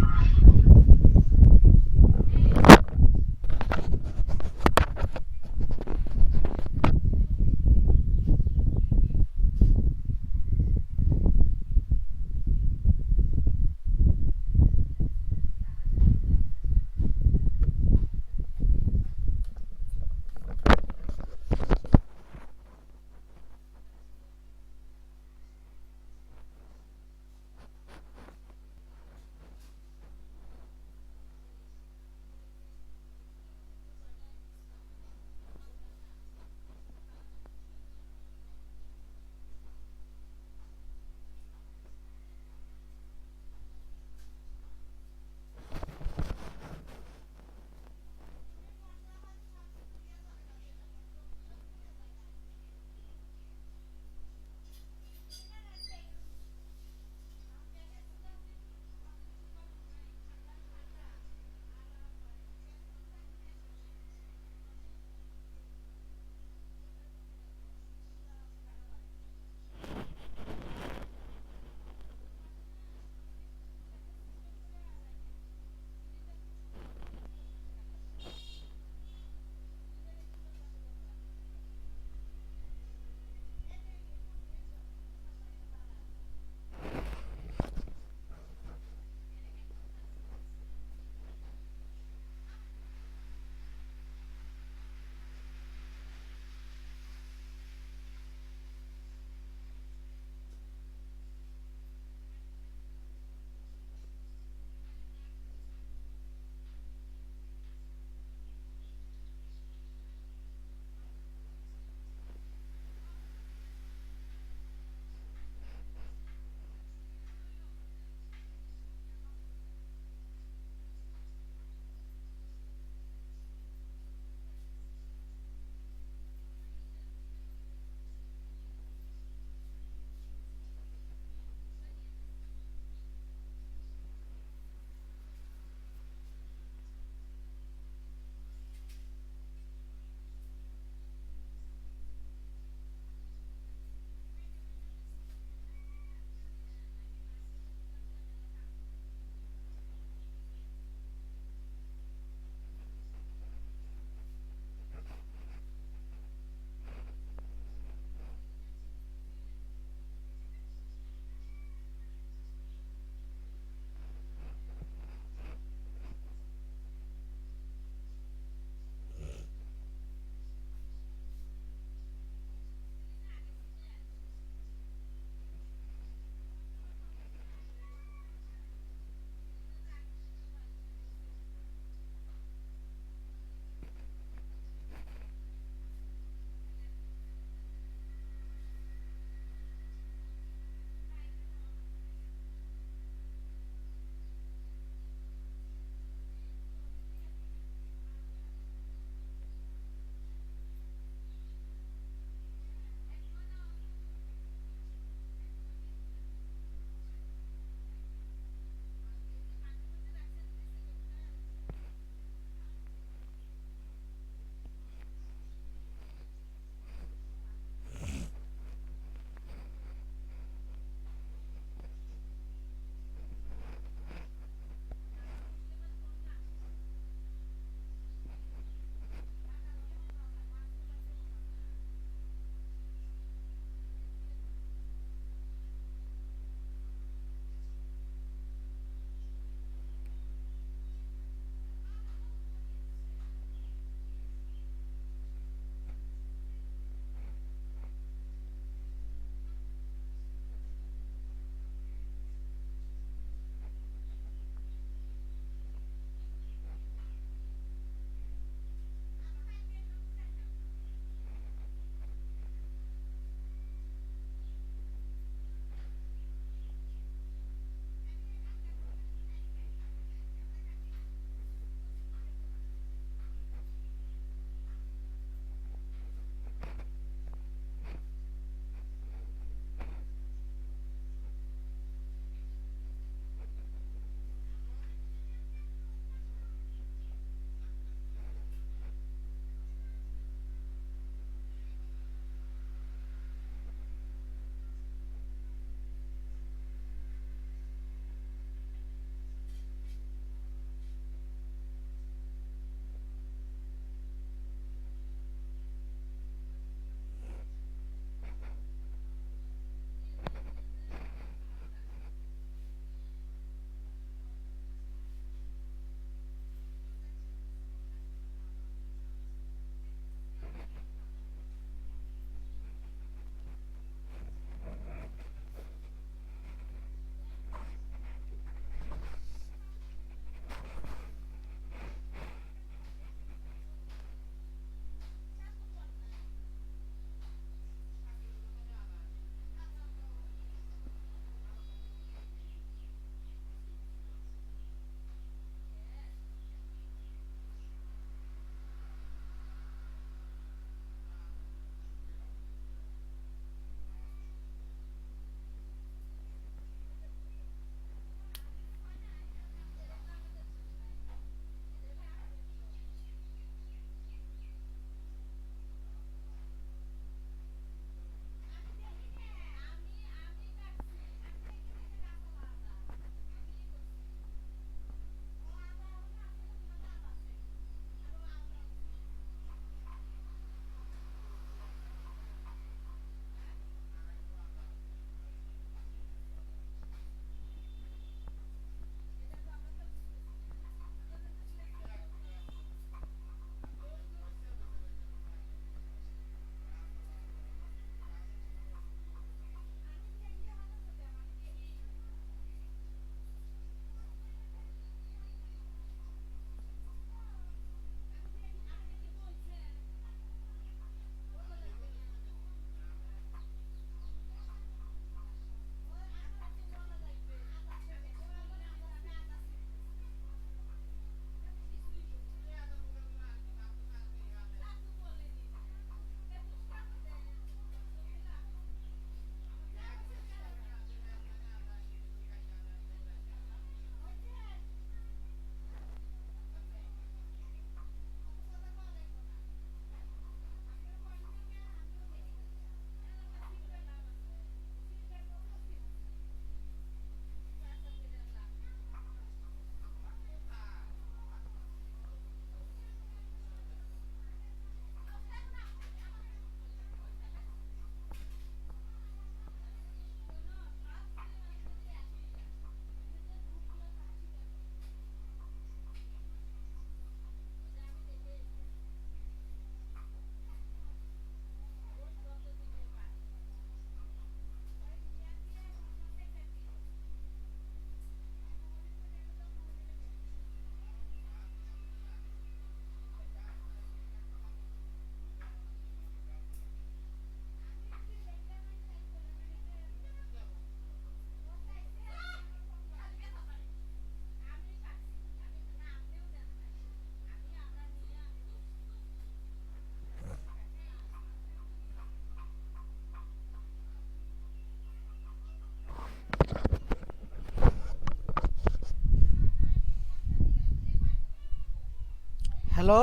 হ্যালো,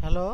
হ্যালো।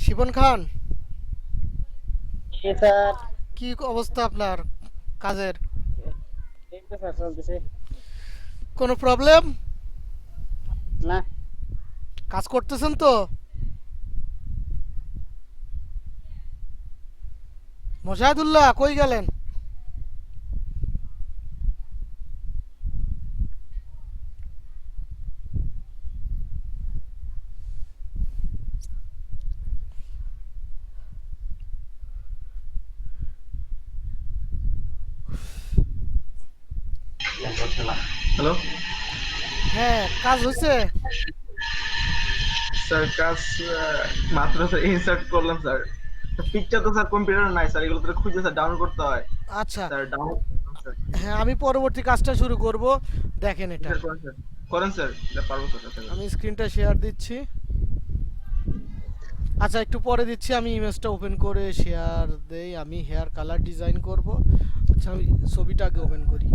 শিবন খান, জি স্যার। কি অবস্থা আপনার কাজের? এই তো স্যার চলতেছে। কোনো প্রবলেম? না। কাজ করতেছেন তো? মোজাহিদুল্লাহ কই গেলেন? হ্যালো হ্যাঁ, কাজ হয়েছে? স্যার, কাজ মাত্র স্যার ইনসার্ট করলাম স্যার। পিকচার তো স্যার কম্পিউটার নাই স্যার, এগুলো তো খুঁজে স্যার ডাউনলোড করতে হয় আচ্ছা, স্যার। Download sir. হ্যাঁ আমি পরবর্তী কাজটা শুরু করব। দেখেন এটা, স্যার করেন স্যার, করেন স্যার, এটা পারবো স্যার আশা করি। আমি স্ক্রিনটা শেয়ার দিচ্ছি। আচ্ছা একটু পরে দিচ্ছি, আমি ইমেজটা ওপেন করে শেয়ার দেই। আমি হেয়ার কালার ডিজাইন করব। আচ্ছা আমি ছবিটা আগে ওপেন করি।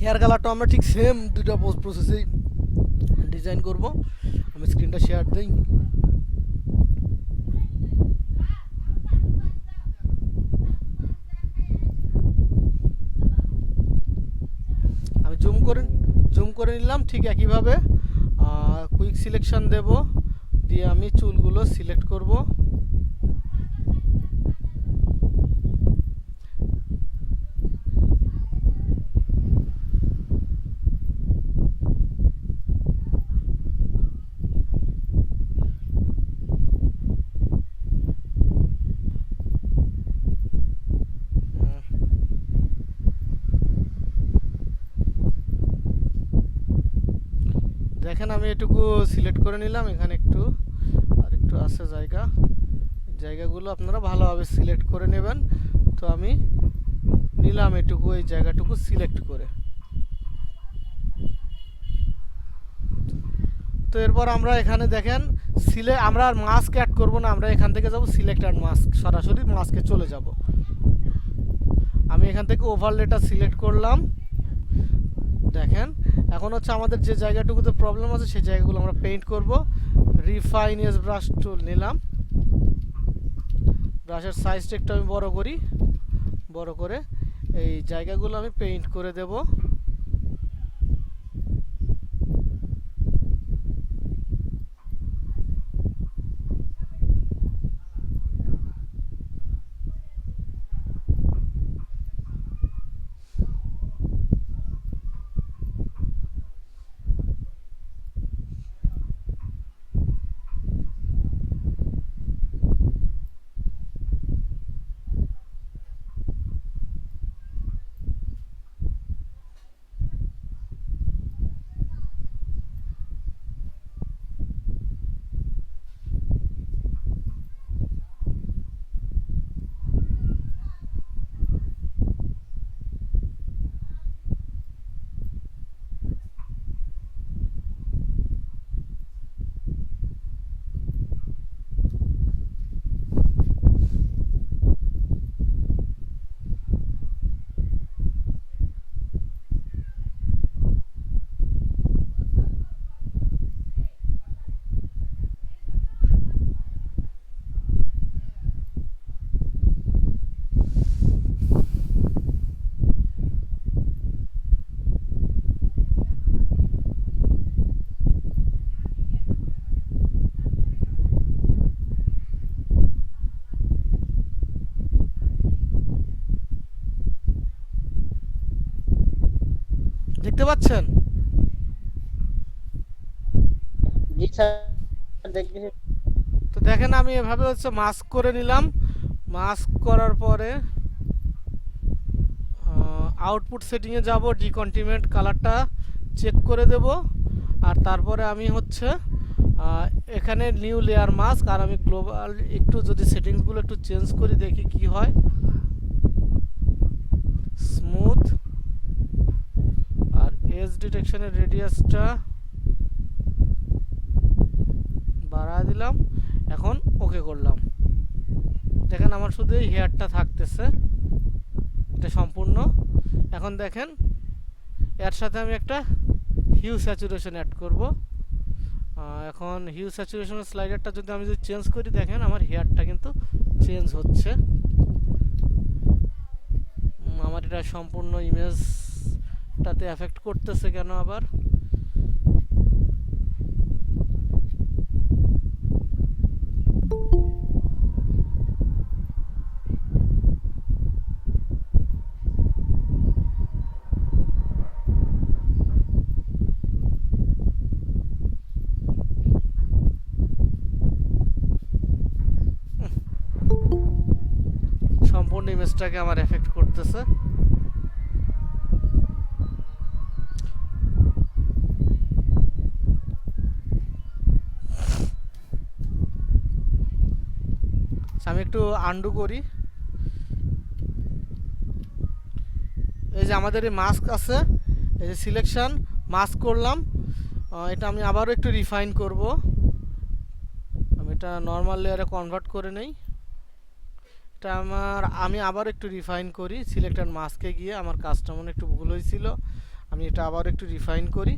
হেয়ার কালারটা আমরা ঠিক সেম দুটো প্রসেসেই ডিজাইন করব। আমি স্ক্রিনটা শেয়ার দিই। আমি জুম করে নিলাম। ঠিক একইভাবে কুইক সিলেকশন দেব, দিয়ে আমি চুলগুলো সিলেক্ট করব। দেখেন আমি এটুকু সিলেক্ট করে নিলাম। এখানে একটু আর একটু আছে জায়গাগুলো আপনারা ভালোভাবে সিলেক্ট করে নেবেন। তো আমি নিলাম এটুকু, এই জায়গাটুকু সিলেক্ট করে। তো এরপর আমরা এখানে দেখেন আমরা আর মাস্ক অ্যাড করব না, আমরা এখান থেকে যাব সিলেক্ট অ্যান্ড মাস্ক, সরাসরি মাস্কে চলে যাব। আমি এখান থেকে ওভারলেটা সিলেক্ট করলাম। দেখেন এখন হচ্ছে আমাদের যে জায়গাটুকুতে প্রবলেম আছে সেই জায়গাগুলো আমরা পেইন্ট করব। রিফাইন এজ ব্রাশ টুল নিলাম, ব্রাশের সাইজটা একটু আমি বড় করে এই জায়গাগুলো আমি পেইন্ট করে দেব। দেখতে পাচ্ছেন? জি স্যার দেখতেছি। তো দেখেন আমি এভাবে হচ্ছে মাস্ক করে নিলাম। মাস্ক করার পরে আউটপুট সেটিংয়ে যাব, ডিকন্টিনেন্ট কালারটা চেক করে দেব। আর তারপরে আমি হচ্ছে এখানে নিউ লেয়ার মাস্ক, আর আমি গ্লোবাল একটু যদি সেটিংসগুলো একটু চেঞ্জ করি দেখি কি হয়। স্মুথ আর এজ ডিটেকশনের রেডিয়াসটা বাড়ায় দিলাম। এখন ওকে করলাম। দেখেন আমার শুধু এই হেয়ারটা থাকতেছে, এটা সম্পূর্ণ। এখন দেখেন এর সাথে আমি একটা হিউ স্যাচুরেশন অ্যাড করব। এখন হিউ স্যাচুরেশনের স্লাইডারটা যদি আমি চেঞ্জ করি, দেখেন আমার হেয়ারটা কিন্তু চেঞ্জ হচ্ছে। আমার এটা সম্পূর্ণ ইমেজটাতে এফেক্ট করতেছে কেন আবার? সম্পূর্ণ ইমেজটাকে আমার এফেক্ট করতেছে। আমি একটু আন্ডু করি। এই যে আমাদের এই মাস্ক আছে, এই যে সিলেকশন মাস্ক করলাম, এটা আমি আবারও একটু রিফাইন করব। আমি এটা নর্মাল লেয়ারে কনভার্ট করে নেই। এটা আমি আবার একটু রিফাইন করি। সিলেক্টেড মাস্কে গিয়ে আমার কাজটা মনে একটু ভুল হয়েছিল, আমি এটা আবার একটু রিফাইন করি।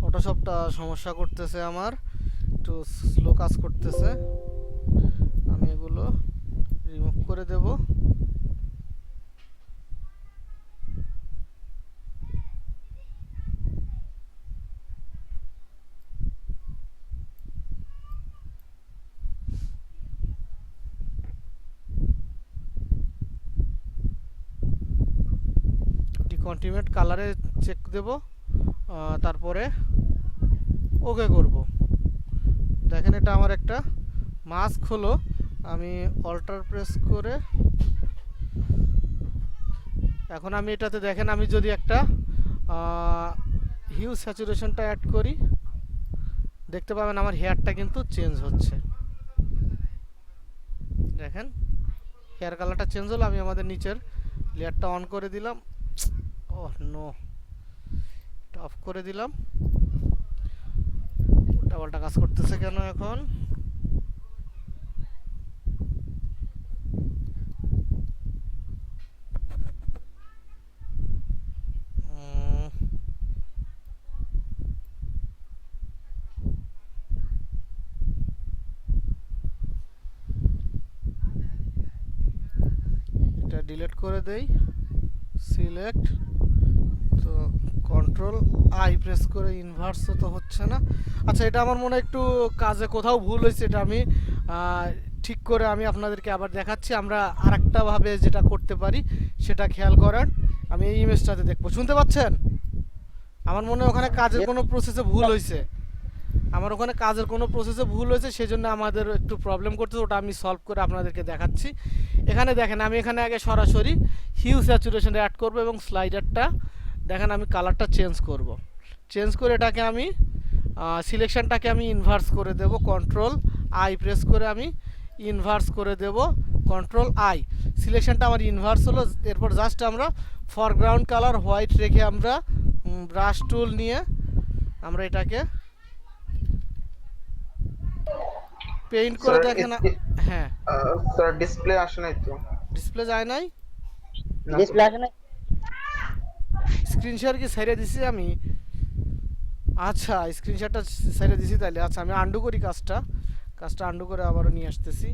ফটোশপটা সমস্যা করতেছে, আমার একটু স্লো কাজ করতেছে। আমি এগুলো রিমুভ করে দেব। ডিকন্টিনিউট কালারে চেক দেব, তারপরে ওকে করব। দেখেন এটা আমার একটা মাস্ক হলো। আমি অল্টার প্রেস করে এখন আমি এটাতে দেখেন আমি যদি একটা হিউ স্যাচুরেশনটা অ্যাড করি, দেখতে পাবেন আমার হেয়ারটা কিন্তু চেঞ্জ হচ্ছে। দেখেন হেয়ার কালারটা চেঞ্জ হলো। আমি আমাদের নিচের লেয়ারটা অন করে দিলাম। ওহ নো, অফ করে দিলাম। উল্টা কাজ করতেছে কেন এখন? এটা ডিলিট করে দেই, সিলেক্ট, তো কন্ট্রোল আই প্রেস করে ইনভার্স তো হচ্ছে না। আচ্ছা এটা আমার মনে হয় একটু কাজে কোথাও ভুল হয়েছে, এটা আমি ঠিক করে আমি আপনাদেরকে আবার দেখাচ্ছি। আমরা আরেকটা ভাবে যেটা করতে পারি সেটা খেয়াল করেন। আমি এই ইমেজটাতে দেখবো, শুনতে পাচ্ছেন? আমার মনে হয় ওখানে কাজের কোনো প্রসেসে ভুল হয়েছে, ভুল হয়েছে, সেই জন্য আমাদের একটু প্রবলেম করতেছে। ওটা আমি সলভ করে আপনাদেরকে দেখাচ্ছি। এখানে দেখেন আমি এখানে আগে সরাসরি হিউ স্যাচুরেশন অ্যাড করব এবং স্লাইডারটা দেখেন আমি কালারটা চেঞ্জ করব। চেঞ্জ করে এটাকে আমি সিলেকশনটাকে আমি ইনভার্স করে দেব, কন্ট্রোল আই প্রেস করে আমি ইনভার্স করে দেব, কন্ট্রোল আই। সিলেকশনটা আমার ইনভার্স হলো। এরপর জাস্ট আমরা ফরগ্রাউন্ড কালার হোয়াইট রেখে আমরা ব্রাশ টুল নিয়ে আমরা এটাকে পেইন্ট করে দেখেন। হ্যাঁ স্যার ডিসপ্লে আসে নাই তো, ডিসপ্লে যায় নাই, ডিসপ্লে আসে না। স্ক্রিন শেয়ার কি ছেড়ে দিছি আমি? আচ্ছা স্ক্রিনশটটা ছেড়ে দিছি তাইলে। আচ্ছা আমি আন্ডু করি কাজটা আন্ডু করে আবারও নিয়ে আসতেছি।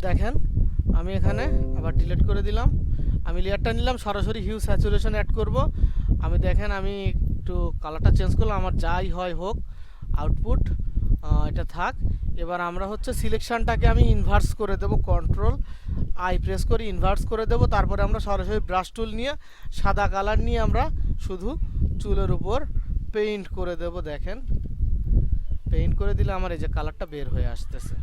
দেখেন আমি এখানে আবার ডিলিট করে দিলাম। আমি লেয়ারটা নিলাম, সরাসরি হিউ স্যাচুরেশন অ্যাড করব। আমি দেখেন আমি একটু কালারটা চেঞ্জ করলাম, আমার যাই হয় হোক আউটপুট এটা থাক। এবার আমরা হচ্ছে সিলেকশনটাকে আমি ইনভার্স করে দেব, কন্ট্রোল আই প্রেস করে ইনভার্স করে দেব। তারপরে আমরা সরাসরি ব্রাশ টুল নিয়ে সাদা কালার নিয়ে আমরা শুধু চুলের উপর পেইন্ট করে দেব। দেখেন পেইন্ট করে দিলে আমার এই যে কালারটা বের হয়ে আসতেছে।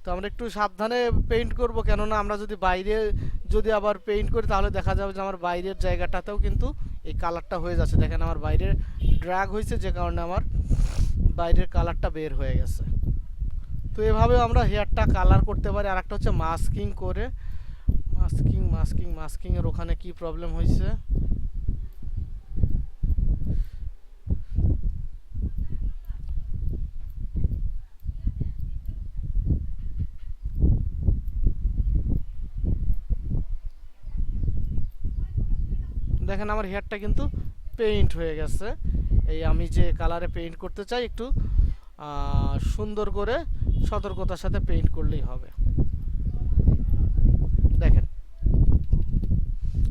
তো আমরা একটু সাবধানে পেইন্ট করব, কেননা আমরা যদি বাইরে যদি আবার পেইন্ট করি তাহলে দেখা যাবে যে আমার বাইরের জায়গাটাতেও কিন্তু এই কালারটা হয়ে যাচ্ছে। দেখেন আমার বাইরে ড্র্যাগ হয়েছে, যে কারণে আমার বাইরের কালারটা বের হয়ে গেছে। তো এভাবেও আমরা হেয়ারটা কালার করতে পারি। আর একটা হচ্ছে মাস্কিং করে, মাস্কিং এর ওখানে কি প্রবলেম হয়েছে? দেখেন আমার হেয়ারটা কিন্তু পেইন্ট হয়ে গেছে। এই আমি যে কালারে পেইন্ট করতে চাই একটু সুন্দর করে সতর্কতার সাথে পেইন্ট করলেই হবে। দেখেন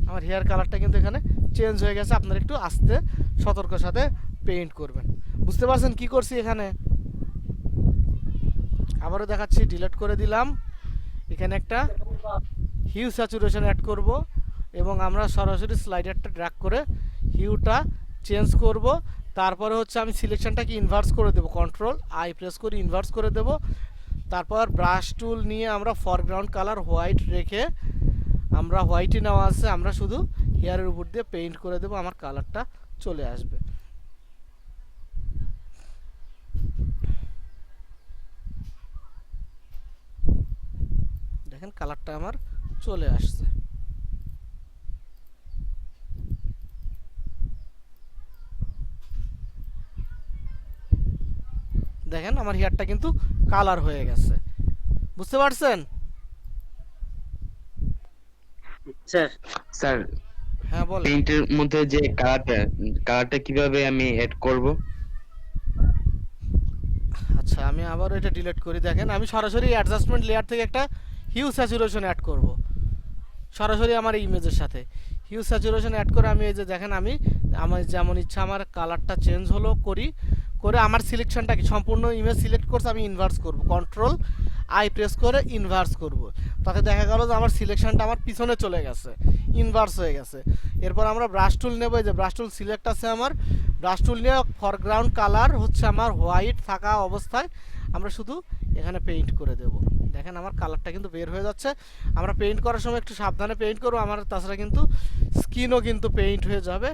আমার হেয়ার কালারটা কিন্তু এখানে চেঞ্জ হয়ে গেছে। আপনারা একটু আস্তে সতর্কের সাথে পেইন্ট করবেন। বুঝতে পারছেন কি করছি এখানে? আবারও দেখাচ্ছি, ডিলিট করে দিলাম। এখানে একটা হিউ স্যাচুরেশন অ্যাড করব এবং আমরা সরাসরি স্লাইডারটা ড্র্যাগ করে হিউটা চেঞ্জ করব। তারপরে হচ্ছে আমি সিলেকশনটাকে ইনভার্স করে দেব, কন্ট্রোল আই প্রেস করে ইনভার্স করে দেব। তারপর ব্রাশ টুল নিয়ে আমরা ফরগ্রাউন্ড কালার হোয়াইট রেখে, আমরা হোয়াইটই নেওয়া আছে, আমরা শুধু হেয়ারের উপর দিয়ে পেইন্ট করে দেব, আমার কালারটা চলে আসবে। দেখেন কালারটা আমার চলে আসছে। দেখেন আমার হেয়ারটা কিন্তু কালার হয়ে গেছে। বুঝতে পারছেন? স্যার স্যার, হ্যাঁ বলেন। পেইন্টের মধ্যে যে কালারটা কিভাবে আমি এড করব? আচ্ছা আমি আবার এটা ডিলিট করি। দেখেন আমি সরাসরি অ্যাডজাস্টমেন্ট লেয়ার থেকে একটা হিউ স্যাচুরেশন অ্যাড করব সরাসরি আমার ইমেজের সাথে। হিউ স্যাচুরেশন অ্যাড করে আমি এই যে দেখেন আমি আমার যেমন ইচ্ছা আমার কালারটা চেঞ্জ হলো করে আমার সিলেকশনটাকে সম্পূর্ণ ইমেজ সিলেক্ট করছে, আমি ইনভার্স করব, কন্ট্রোল আই প্রেস করে ইনভার্স করব। তাতে দেখা গেল যে আমার সিলেকশনটা আমার পিছনে চলে গেছে, ইনভার্স হয়ে গেছে। এরপর আমরা ব্রাশ টুল নেব, এই যে ব্রাশ টুল সিলেক্ট আছে আমার, ব্রাশ টুল নিয়ে ফরগ্রাউন্ড কালার হচ্ছে আমার হোয়াইট থাকা অবস্থায় আমরা শুধু এখানে পেইন্ট করে দেব। দেখেন আমার কালারটা কিন্তু বের হয়ে যাচ্ছে। আমরা পেইন্ট করার সময় একটু সাবধানে পেইন্ট করবো, আমার তাছাড়া কিন্তু স্কিনও কিন্তু পেইন্ট হয়ে যাবে।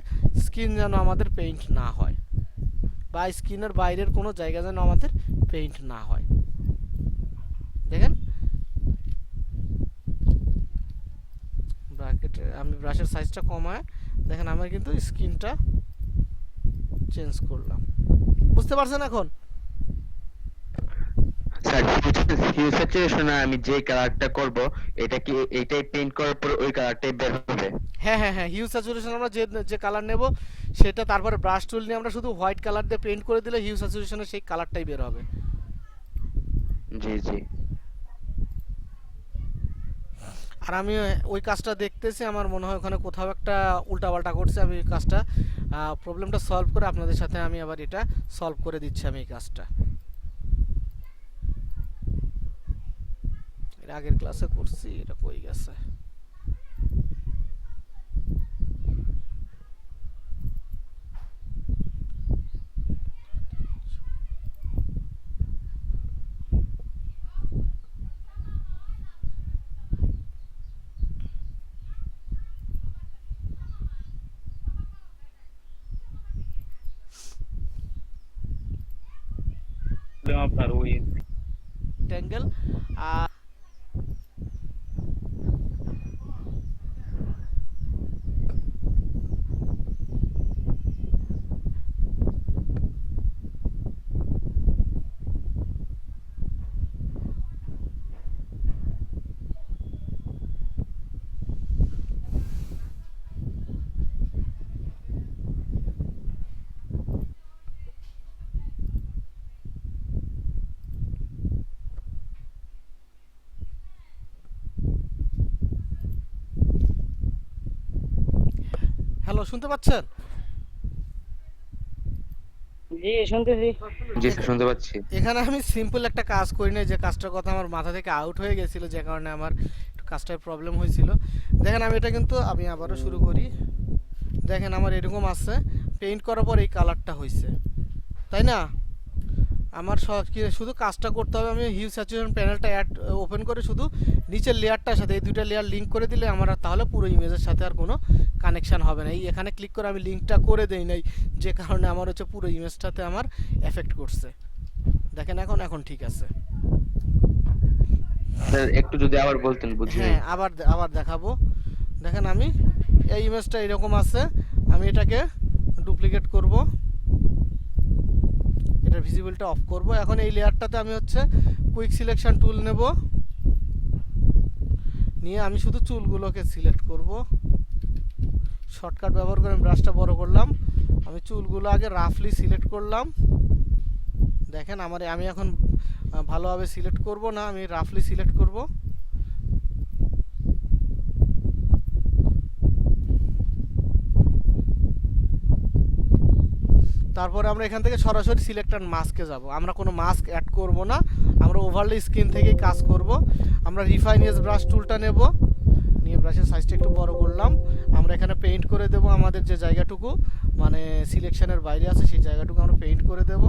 স্কিন যেন আমাদের পেইন্ট না হয়, বা স্কিনের বাইরের কোনো জায়গা যেন আমাদের পেইন্ট না হয়। দেখেন ব্র্যাকেটে আমি ব্রাশের সাইজটা কমায়, দেখেন আমার কিন্তু স্কিনটা চেঞ্জ করলাম। বুঝতে পারছেন এখন? স্যার, হিউ স্যাচুরেশনে আমি যে কালারটা করব, এটা কি এইটাই পেইন্ট করার পর ওই কালারটাই বের হবে? হ্যাঁ হ্যাঁ হ্যাঁ, হিউ স্যাচুরেশন আমরা যে যে কালার নেব সেটা, তারপরে ব্রাশ টুল নিয়ে আমরা শুধু হোয়াইট কালার দিয়ে পেইন্ট করে দিলে হিউ স্যাচুরেশনের সেই কালারটাই বের হবে। জি জি। আর আমি ওই কাজটা দেখতেছি, আমার মনে হয় ওখানে কোথাও একটা উল্টাপাল্টা করছে। আমি এই কাজটা প্রবলেমটা সলভ করে আপনাদের সাথে আমি আবার এটা সলভ করে দিচ্ছি। আমি এই কাজটা এর আগের ক্লাসে করছি, এটা কই গেছে? আপনার ওই ট্যাঙ্গেল আর হ্যালো, শুনতে পাচ্ছেন? জি শুনতেছি। জি স্যার, শুনতে পাচ্ছি। এখানে আমি সিম্পল একটা কাজ করি নাই, যে কাজটার কথা আমার মাথা থেকে আউট হয়ে গেছিল, যে কারণে আমার একটু কাজটায় প্রবলেম হয়েছিল। দেখেন আমি এটা কিন্তু আমি আবারও শুরু করি। দেখেন আমার এরকম আছে, পেইন্ট করার পর এই কালারটা হয়েছে, তাই না? আমার শুধু কাজটা করতে হবে, আমি হিউ স্যাচুরেশন প্যানেলটা ওপেন করে শুধু নিচের লেয়ারটার সাথে এই দুইটা লেয়ার লিঙ্ক করে দিলে আমার তাহলে পুরো ইমেজের সাথে আর কোনো কানেকশান হবে না। এই এখানে ক্লিক করে আমি লিঙ্কটা করে দেই নাই, যে কারণে আমার হচ্ছে পুরো ইমেজটাতে আমার এফেক্ট করছে। দেখেন এখন ঠিক আছে। স্যার, একটু যদি আবার বলতেন, বুঝি নাই। হ্যাঁ আবার দেখাবো। দেখেন আমি এই ইমেজটা এরকম আছে, আমি এটাকে ডুপ্লিকেট করব, এটা ভিজিবলটা অফ করব। এখন এই লেয়ারটাতে আমি হচ্ছে কুইক সিলেকশন টুল নেব, নিয়ে আমি শুধু চুলগুলোকে সিলেক্ট করব। শর্টকাট ব্যবহার করে আমি ব্রাশটা বড় করলাম, আমি চুলগুলো আগে রাফলি সিলেক্ট করলাম। দেখেন আমি এখন ভালোভাবে সিলেক্ট করব না, আমি রাফলি সিলেক্ট করব। তারপরে আমরা এখান থেকে সরাসরি সিলেক্ট অ্যান্ড মাস্কে যাব। আমরা কোনো মাস্ক অ্যাড করব না, আমরা ওভারলে স্ক্রিন থেকেই কাজ করব। আমরা রিফাইন এজ ব্রাশ টুলটা নেব, নিয়ে ব্রাশের সাইজটা একটু বড় করলাম। আমরা এখানে পেইন্ট করে দেব আমাদের যে জায়গাটুকু মানে সিলেকশনের বাইরে আছে সেই জায়গাটুকু আমরা পেইন্ট করে দেব।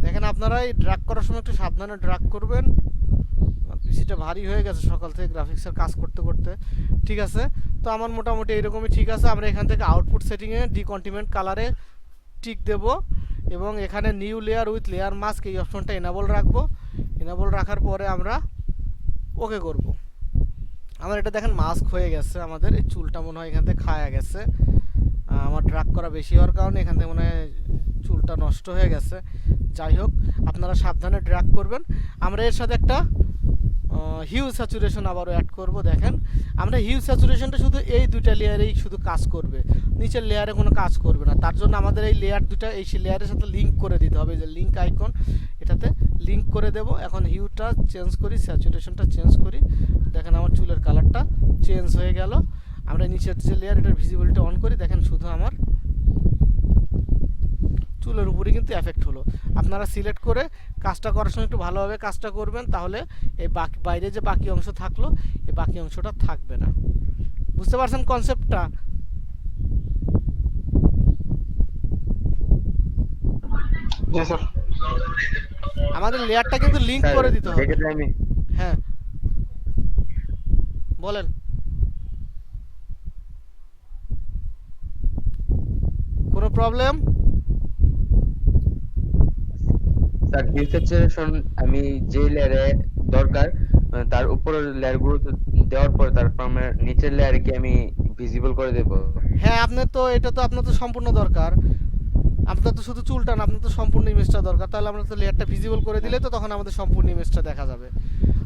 দেখেন আপনারা এই ড্রাগ করার সময় একটু সাবধানে ড্রাগ করবেন। পিসিটা ভারী হয়ে গেছে সকাল থেকে গ্রাফিক্সের কাজ করতে করতে। ঠিক আছে, তো আমার মোটামুটি এইরকমই ঠিক আছে। আমরা এখান থেকে আউটপুট সেটিংয়ে ডিকন্টিনেন্ট কালারে টিক দেব এবং এখানে new layer with layer mask এই অপশনটা এনাবল রাখবো। এনাবল রাখার পরে আমরা ওকে করব। আমার এটা দেখেন মাস্ক হয়ে গেছে, আমাদের এই চুলটা মনে হয় এখান থেকে খায়া গেছে। আমার ড্রাগ করা বেশি হওয়ার কারণে এখান থেকে মনে হয় চুলটা নষ্ট হয়ে গেছে। যাই হোক, আপনারা সাবধানে ড্রাগ করবেন। আমরা এর সাথে একটা হিউ স্যাচুরেশন আবারও অ্যাড করব। দেখেন আমরা হিউ স্যাচুরেশনটা শুধু এই দুইটা লেয়ারেই শুধু কাজ করবে, নিচের লেয়ারে কোনো কাজ করবে না। তার জন্য আমাদের এই লেয়ার দুটা এই লেয়ারের সাথে লিঙ্ক করে দিতে হবে, যে লিঙ্ক আইকন এটাতে লিঙ্ক করে দেব। এখন হিউটা চেঞ্জ করি, স্যাচুরেশনটা চেঞ্জ করি। দেখেন আমার চুলের কালারটা চেঞ্জ হয়ে গেল। আমরা নিচের যে লেয়ার এটার ভিজিবিলিটি অন করি, দেখেন শুধু আমার চুলের উপরে কিন্তু এফেক্ট হলো। আপনারা সিলেক্ট করে কাজটা করার সময় একটু ভালোভাবে কাজটা করবেন, তাহলে এই বাকি বাইরে যে বাকি অংশ থাকলো এই বাকি অংশটা থাকবে না। বুঝতে পারছেন কনসেপ্টটা? জি স্যার। আমাদের লেয়ারটা কিন্তু লিংক করে দিতে হবে। দেখে আমি হ্যাঁ বলেন। কোনো প্রবলেম? স্যার হিউ স্যাচুরেশন আমি যে লেয়ারে দরকার তার উপরের লেয়ারগুলো দেওয়ার পর তারপর আমার নিচের লেয়ারে কি আমি ভিজিবল করে দেব? হ্যাঁ, আপনার তো এটা তো আপনার তো সম্পূর্ণ দরকার। আপনার তো শুধু চুলটা না, আপনার তো সম্পূর্ণ ইমেজটা দরকার। তাহলে আমরা তো লেয়ারটা ভিজিবল করে দিলে তো তখন আমাদের সম্পূর্ণ ইমেজটা দেখা যাবে।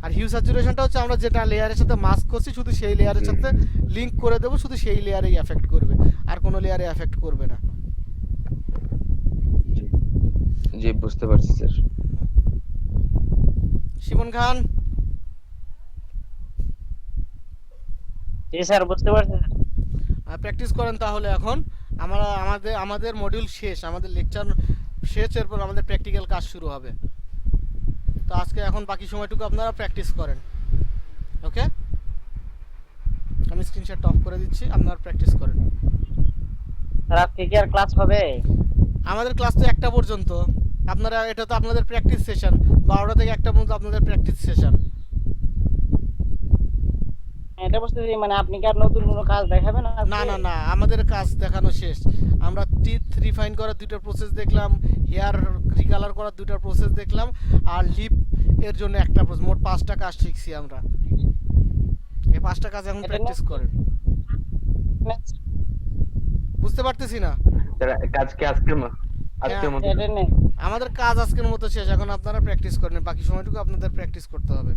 আর হিউ স্যাচুরেশনটা হচ্ছে আমরা যেটা লেয়ারের সাথে মাস্ক করছি শুধু সেই লেয়ারের সাথে লিংক করে দেবো, শুধু সেই লেয়ারেই এফেক্ট করবে, আর কোনো লেয়ারে এফেক্ট করবে না। জি বুঝতে পারছি স্যার। শিমন খান? জি স্যার, বুঝতে পারছি স্যার। প্র্যাকটিস করেন তাহলে। এখন আমরা আমাদের মডিউল শেষ, আমাদের লেকচার শেষ, এরপর আমাদের প্র্যাকটিক্যাল কাজ শুরু হবে। তো আজকে এখন বাকি সময়টুকু আপনারা প্র্যাকটিস করেন। ওকে, আমি স্ক্রিনশটটা অফ করে দিচ্ছি, আপনারা প্র্যাকটিস করেন। স্যার আজকে কি আর ক্লাস হবে? আমাদের ক্লাস তো 1টা পর্যন্ত। আপনারা এটা তো আপনাদের প্র্যাকটিস সেশন, 12টা থেকে 1টা পর্যন্ত আপনাদের প্র্যাকটিস সেশন। এটা বুঝতেছি, মানে আপনি কি আর নতুন কোনো কাজ দেখাবেন আজকে? না না না, আমাদের কাজ দেখানো শেষ। আমরা টিথ রিফাইন করার 2টা প্রসেস দেখলাম, হেয়ার রিকালার করার 2টা প্রসেস দেখলাম, আর লিপ এর জন্য 1টা প্রসেস। মোট 5টা কাজ শিখছি আমরা। এই 5টা কাজ এখন প্র্যাকটিস করেন। বুঝতে পারতেছি না? স্যার কাজ কি আজকের মতো? অ্যাটেন্ডেন্স আমাদের কাজ আজকের মতো শেষ, এখন আপনারা প্র্যাকটিস করেন। বাকি সময়টুকু আপনাদের প্র্যাকটিস করতে হবে।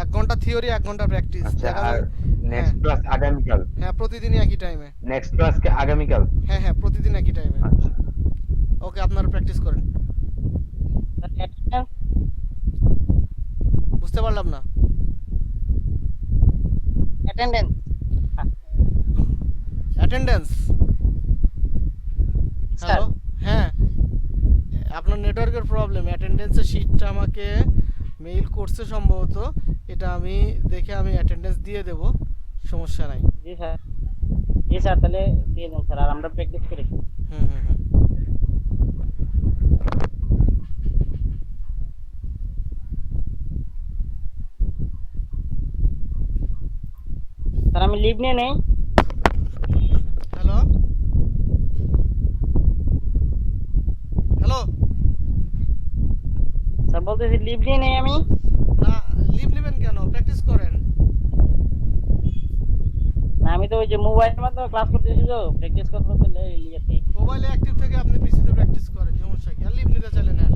1 ঘন্টা থিওরি, 1 ঘন্টা প্র্যাকটিস। আচ্ছা, আর নেক্সট ক্লাস আগামীকাল? হ্যাঁ, প্রতিদিনই একই টাইমে। নেক্সট ক্লাস কি আগামীকাল? হ্যাঁ হ্যাঁ, প্রতিদিন একই টাইমে। আচ্ছা ওকে, আপনারা প্র্যাকটিস করেন। অ্যাটেন্ডেন্স বুঝতে পারলাম না। Attendance attendance? স্যার হ্যালো, হ্যাঁ, আপনার নেটওয়ার্কের প্রবলেম। অ্যাটেন্ডেন্সের শীটটা আমাকে মেইল করছে সম্ভবত, এটা আমি দেখে আমি অ্যাটেন্ডেন্স দিয়ে দেব, সমস্যা নাই। জি স্যার, জি স্যার, তাহলে দিয়ে দিন স্যার, আর আমরা প্র্যাকটিস করি। হুম হুম হুম। স্যার আমি লিভ নিয়ে নেই। Hello hello. স্যার বলতেছি লিভ নিয়ে নেই আমি। না, লিভ নেবেন কেন? প্র্যাকটিস করেন। না আমি তো ওই যে মোবাইলের মাধ্যমে ক্লাস করতেছি, তো প্র্যাকটিস করবো তো ইয়েতে। মোবাইলে অ্যাক্টিভ থেকে আপনি পিসিতে প্র্যাকটিস করেন, সমস্যা কি? আর লিভ নিতে চাইলে নেন।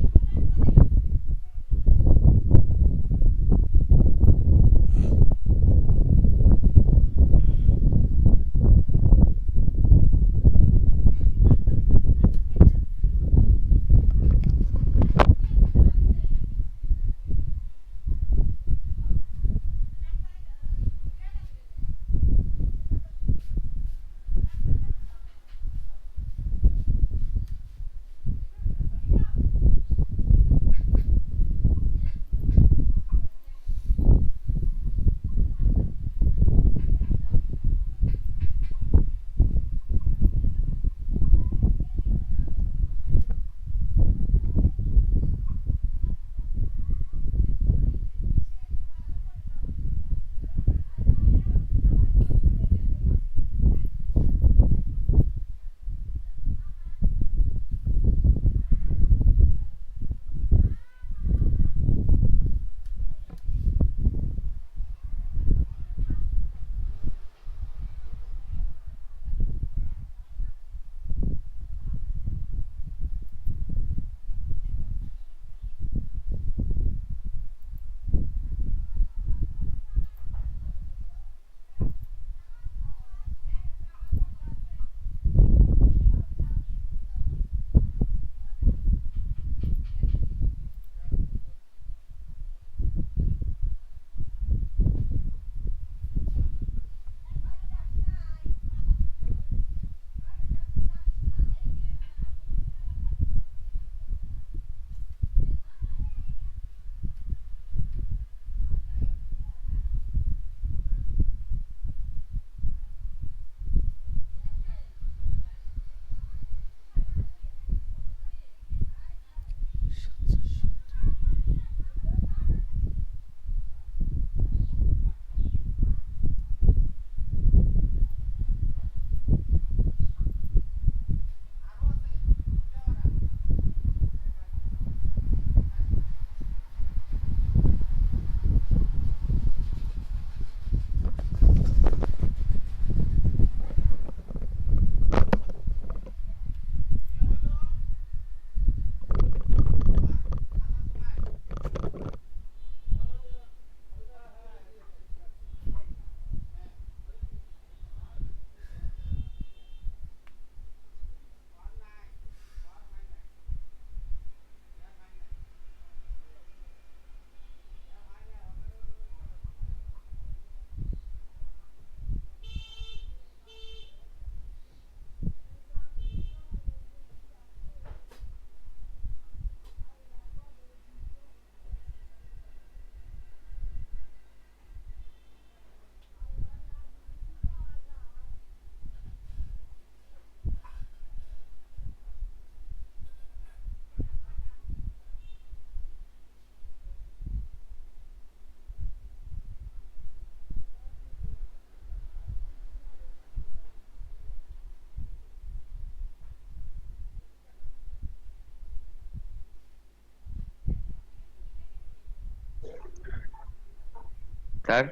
Sir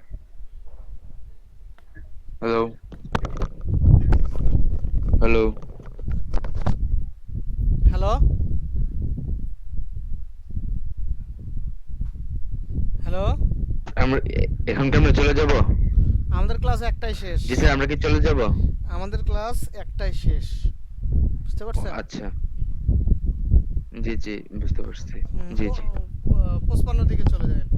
hello hello. Hello hello. আমরা এখন কি আমরা চলে যাব? আমাদের ক্লাস একটাই শেষ। জি স্যার, আমরা কি চলে যাব? আমাদের ক্লাস একটাই শেষ, বুঝতে পারছেন? আচ্ছা, জি জি বুঝতে পারছি। হুম, জি জি 55 দিকে চলে যাবেন।